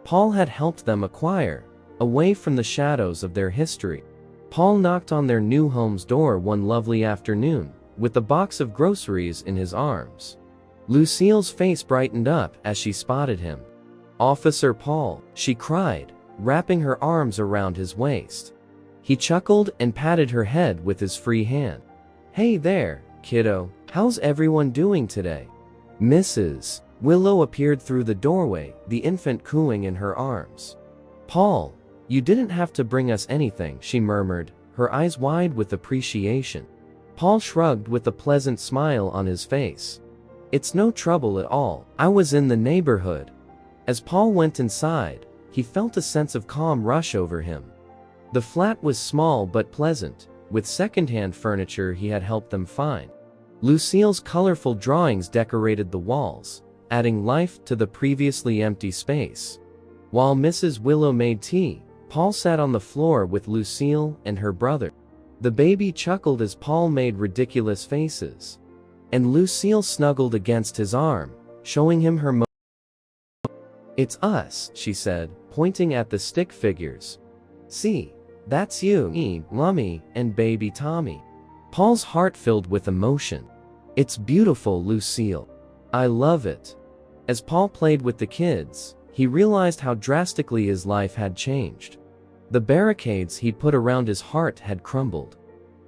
Paul had helped them acquire, away from the shadows of their history. Paul knocked on their new home's door one lovely afternoon, with a box of groceries in his arms. Lucille's face brightened up as she spotted him. "Officer Paul," she cried, wrapping her arms around his waist. He chuckled and patted her head with his free hand. "Hey there, kiddo, how's everyone doing today?" Mrs. Willow appeared through the doorway, the infant cooing in her arms. "Paul, you didn't have to bring us anything," she murmured, her eyes wide with appreciation. Paul shrugged with a pleasant smile on his face. "It's no trouble at all. I was in the neighborhood." As Paul went inside, he felt a sense of calm rush over him. The flat was small but pleasant, with second-hand furniture he had helped them find. Lucille's colorful drawings decorated the walls, adding life to the previously empty space. While Mrs. Willow made tea, Paul sat on the floor with Lucille and her brother. The baby chuckled as Paul made ridiculous faces, and Lucille snuggled against his arm, showing him her "It's us," she said, pointing at the stick figures. "See, that's you, me, Mummy, and baby Tommy." Paul's heart filled with emotion. "It's beautiful, Lucille. I love it." As Paul played with the kids, he realized how drastically his life had changed. The barricades he'd put around his heart had crumbled,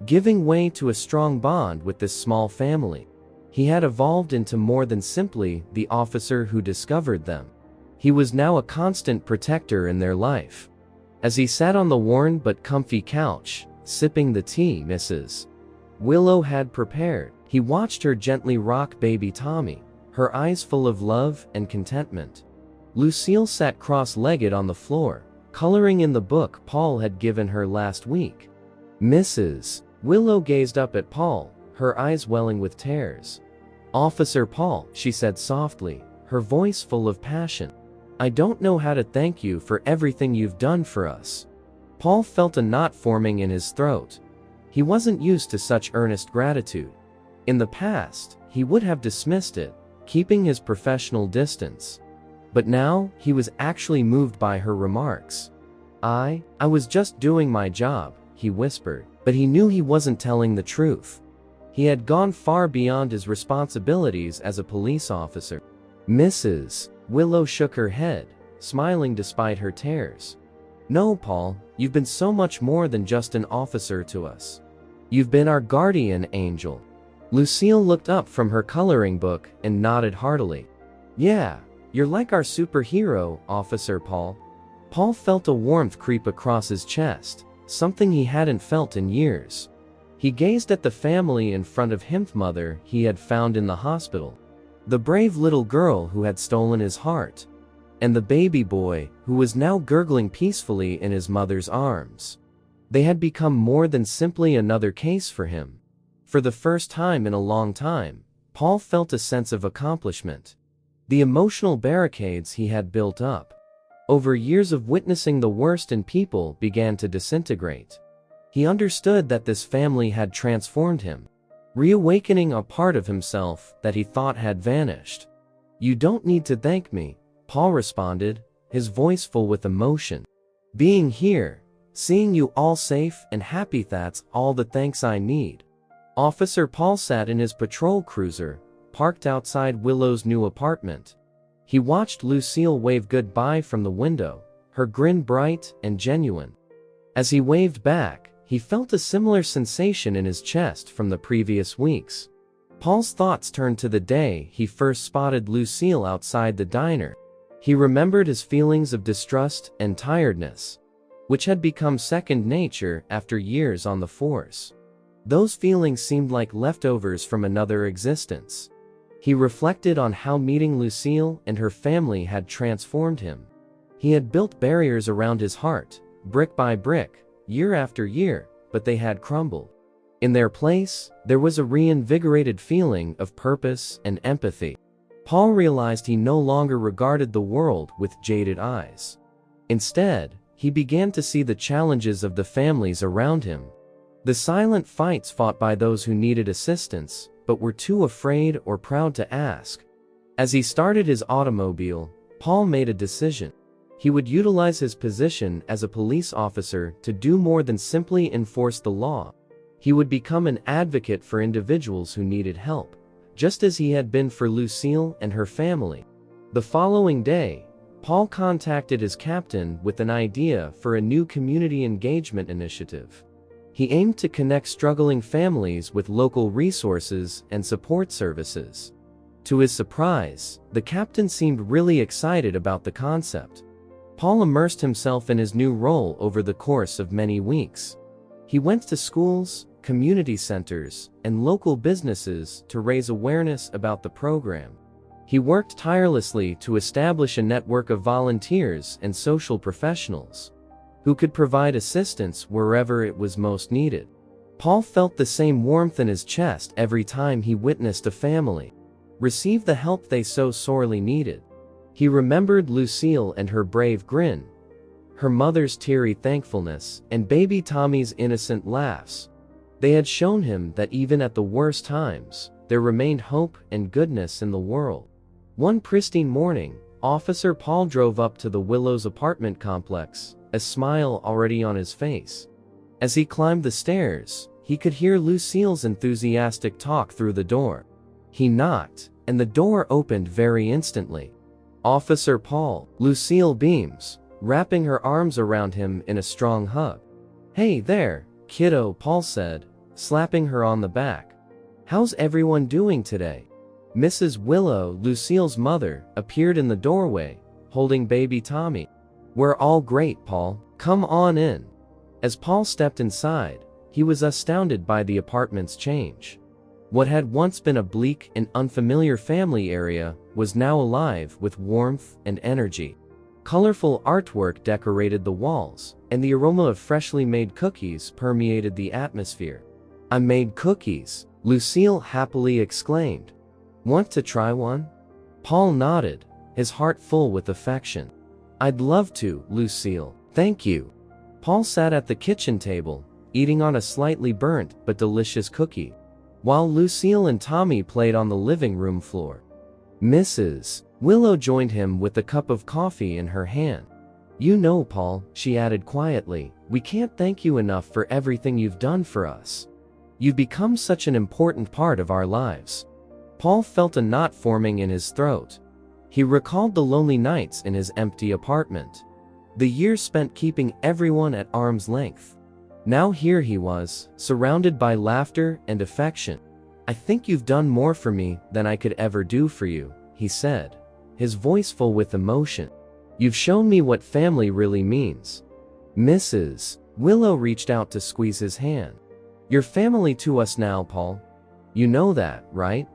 giving way to a strong bond with this small family. He had evolved into more than simply the officer who discovered them. He was now a constant protector in their life. As he sat on the worn but comfy couch, sipping the tea Mrs. Willow had prepared, he watched her gently rock baby Tommy, her eyes full of love and contentment. Lucille sat cross-legged on the floor, coloring in the book Paul had given her last week. Mrs. Willow gazed up at Paul, her eyes welling with tears. "Officer Paul," she said softly, her voice full of passion, "I don't know how to thank you for everything you've done for us." Paul felt a knot forming in his throat. He wasn't used to such earnest gratitude. In the past, he would have dismissed it, keeping his professional distance. But now, he was actually moved by her remarks. I was just doing my job," he whispered, but he knew he wasn't telling the truth. He had gone far beyond his responsibilities as a police officer. Mrs. Willow shook her head, smiling despite her tears. "No, Paul, you've been so much more than just an officer to us. You've been our guardian angel." Lucille looked up from her coloring book and nodded heartily. "Yeah, you're like our superhero, Officer Paul." Paul felt a warmth creep across his chest, something he hadn't felt in years. He gazed at the family in front of him, mother he had found in the hospital, the brave little girl who had stolen his heart, and the baby boy who was now gurgling peacefully in his mother's arms. They had become more than simply another case for him. For the first time in a long time, Paul felt a sense of accomplishment. The emotional barricades he had built up over years of witnessing the worst in people began to disintegrate. He understood that this family had transformed him, reawakening a part of himself that he thought had vanished. "You don't need to thank me," Paul responded, his voice full with emotion. "Being here, seeing you all safe and happy, that's all the thanks I need." Officer Paul sat in his patrol cruiser, parked outside Willow's new apartment. He watched Lucille wave goodbye from the window, her grin bright and genuine. As he waved back, he felt a similar sensation in his chest from the previous weeks. Paul's thoughts turned to the day he first spotted Lucille outside the diner. He remembered his feelings of distrust and tiredness, which had become second nature after years on the force. Those feelings seemed like leftovers from another existence. He reflected on how meeting Lucille and her family had transformed him. He had built barriers around his heart, brick by brick, year after year, but they had crumbled. In their place, there was a reinvigorated feeling of purpose and empathy. Paul realized he no longer regarded the world with jaded eyes. Instead, he began to see the challenges of the families around him. The silent fights fought by those who needed assistance, but were too afraid or proud to ask. As he started his automobile, Paul made a decision. He would utilize his position as a police officer to do more than simply enforce the law. He would become an advocate for individuals who needed help, just as he had been for Lucille and her family. The following day, Paul contacted his captain with an idea for a new community engagement initiative. He aimed to connect struggling families with local resources and support services. To his surprise, the captain seemed really excited about the concept. Paul immersed himself in his new role over the course of many weeks. He went to schools, community centers, and local businesses to raise awareness about the program. He worked tirelessly to establish a network of volunteers and social professionals who could provide assistance wherever it was most needed. Paul felt the same warmth in his chest every time he witnessed a family receive the help they so sorely needed. He remembered Lucille and her brave grin, her mother's teary thankfulness, and baby Tommy's innocent laughs. They had shown him that even at the worst times, there remained hope and goodness in the world. One pristine morning, Officer Paul drove up to the Willows apartment complex, a smile already on his face. As he climbed the stairs, he could hear Lucille's enthusiastic talk through the door. He knocked, and the door opened very instantly. "Officer Paul," Lucille beams, wrapping her arms around him in a strong hug. "Hey there, kiddo," Paul said, slapping her on the back. "How's everyone doing today?" Mrs. Willow, Lucille's mother, appeared in the doorway, holding baby Tommy. "We're all great, Paul. Come on in." As Paul stepped inside, he was astounded by the apartment's change. What had once been a bleak and unfamiliar family area was now alive with warmth and energy. Colorful artwork decorated the walls, and the aroma of freshly made cookies permeated the atmosphere. "I made cookies," Lucille happily exclaimed. "Want to try one?" Paul nodded, his heart full with affection. "I'd love to, Lucille, thank you." Paul sat at the kitchen table, eating on a slightly burnt but delicious cookie, while Lucille and Tommy played on the living room floor. Mrs. Willow joined him with a cup of coffee in her hand. "You know, Paul," she added quietly, "we can't thank you enough for everything you've done for us. You've become such an important part of our lives." Paul felt a knot forming in his throat. He recalled the lonely nights in his empty apartment, the years spent keeping everyone at arm's length. Now here he was, surrounded by laughter and affection. "I think you've done more for me than I could ever do for you," he said, his voice full with emotion. "You've shown me what family really means." Mrs. Willow reached out to squeeze his hand. "You're family to us now, Paul. You know that, right?"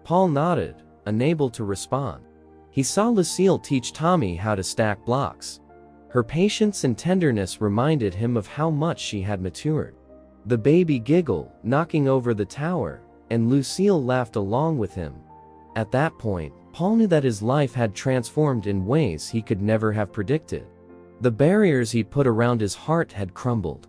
Paul nodded, unable to respond. He saw Lucille teach Tommy how to stack blocks. Her patience and tenderness reminded him of how much she had matured. The baby giggled, knocking over the tower, and Lucille laughed along with him. At that point, Paul knew that his life had transformed in ways he could never have predicted. The barriers he put around his heart had crumbled,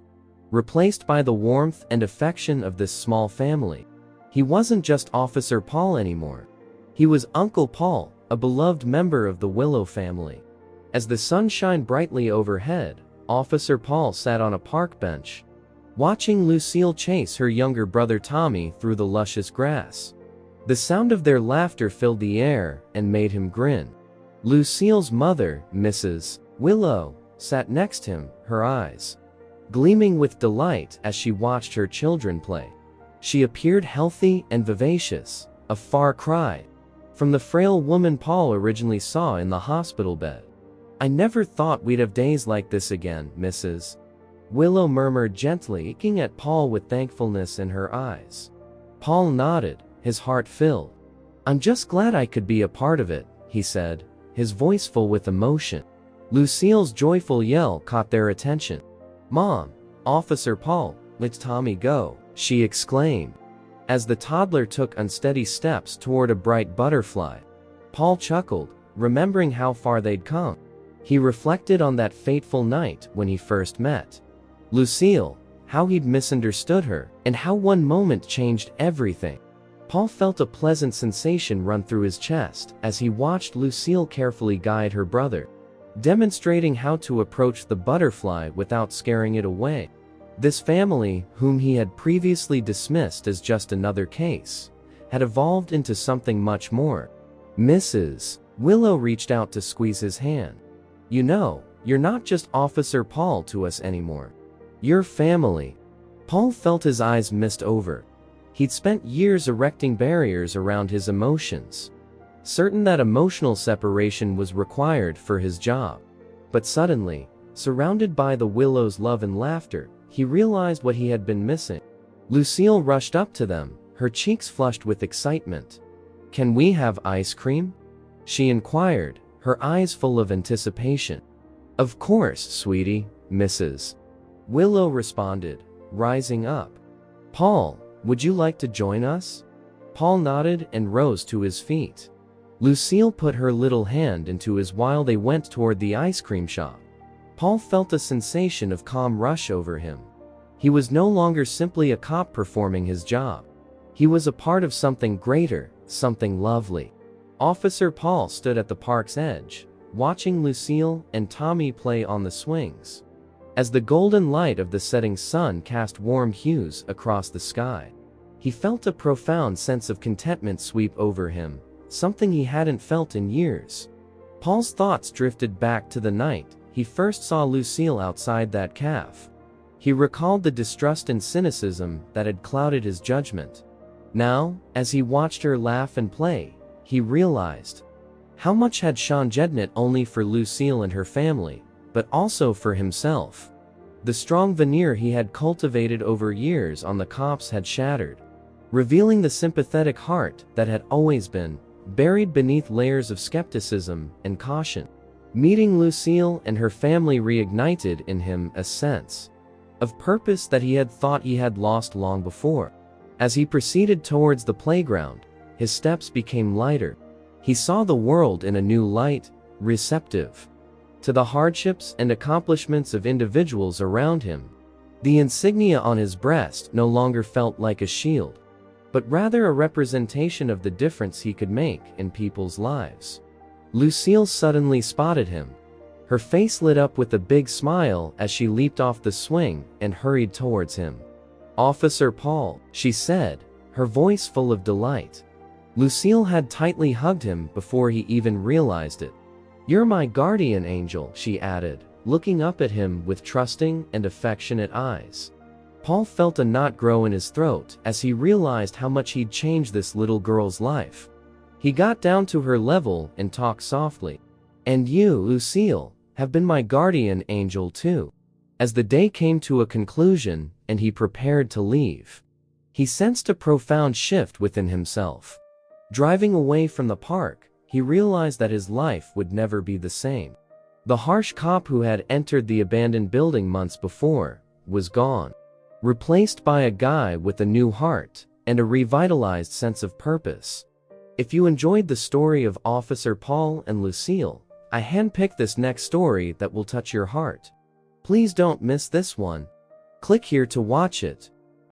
replaced by the warmth and affection of this small family. He wasn't just Officer Paul anymore. He was Uncle Paul, a beloved member of the Willow family. As the sun shined brightly overhead, Officer Paul sat on a park bench, watching Lucille chase her younger brother Tommy through the luscious grass. The sound of their laughter filled the air and made him grin. Lucille's mother, Mrs. Willow, sat next to him, her eyes gleaming with delight as she watched her children play. She appeared healthy and vivacious, a far cry from the frail woman Paul originally saw in the hospital bed. "I never thought we'd have days like this again, Mrs. Willow murmured gently, looking at Paul with thankfulness in her eyes. Paul nodded, his heart filled. "I'm just glad I could be a part of it," he said, his voice full with emotion. Lucille's joyful yell caught their attention. "Mom, Officer Paul, let Tommy go," she exclaimed, as the toddler took unsteady steps toward a bright butterfly. Paul chuckled, remembering how far they'd come. He reflected on that fateful night when he first met Lucille, how he'd misunderstood her, and how one moment changed everything. Paul felt a pleasant sensation run through his chest as he watched Lucille carefully guide her brother, demonstrating how to approach the butterfly without scaring it away. This family, whom he had previously dismissed as just another case, had evolved into something much more. Mrs. Willow reached out to squeeze his hand. "You know, you're not just Officer Paul to us anymore. You're family." Paul felt his eyes mist over. He'd spent years erecting barriers around his emotions, certain that emotional separation was required for his job. But suddenly, surrounded by the Willow's love and laughter, he realized what he had been missing. Lucille rushed up to them, her cheeks flushed with excitement. "Can we have ice cream?" she inquired, her eyes full of anticipation. "Of course, sweetie, Mrs. Willow responded, rising up. "Paul, would you like to join us?" Paul nodded and rose to his feet. Lucille put her little hand into his while they went toward the ice cream shop. Paul felt a sensation of calm rush over him. He was no longer simply a cop performing his job. He was a part of something greater, something lovely. Officer Paul stood at the park's edge, watching Lucille and Tommy play on the swings. As the golden light of the setting sun cast warm hues across the sky, he felt a profound sense of contentment sweep over him, something he hadn't felt in years. Paul's thoughts drifted back to the night he first saw Lucille outside that cafe. He recalled the distrust and cynicism that had clouded his judgment. Now, as he watched her laugh and play, he realized how much had Sean done not only for Lucille and her family, but also for himself. The strong veneer he had cultivated over years on the cops had shattered, revealing the sympathetic heart that had always been buried beneath layers of skepticism and caution. Meeting Lucille and her family reignited in him a sense of purpose that he had thought he had lost long before. As he proceeded towards the playground, his steps became lighter. He saw the world in a new light, receptive to the hardships and accomplishments of individuals around him. The insignia on his breast no longer felt like a shield, but rather a representation of the difference he could make in people's lives. Lucille suddenly spotted him. Her face lit up with a big smile as she leaped off the swing and hurried towards him. "Officer Paul," she said, her voice full of delight. Lucille had tightly hugged him before he even realized it. "You're my guardian angel," she added, looking up at him with trusting and affectionate eyes. Paul felt a knot grow in his throat as he realized how much he'd changed this little girl's life. He got down to her level and talked softly. "And you, Lucille, have been my guardian angel too." As the day came to a conclusion and he prepared to leave, he sensed a profound shift within himself. Driving away from the park, he realized that his life would never be the same. The harsh cop who had entered the abandoned building months before was gone, replaced by a guy with a new heart and a revitalized sense of purpose. If you enjoyed the story of Officer Paul and Lucille, I handpicked this next story that will touch your heart. Please don't miss this one. Click here to watch it.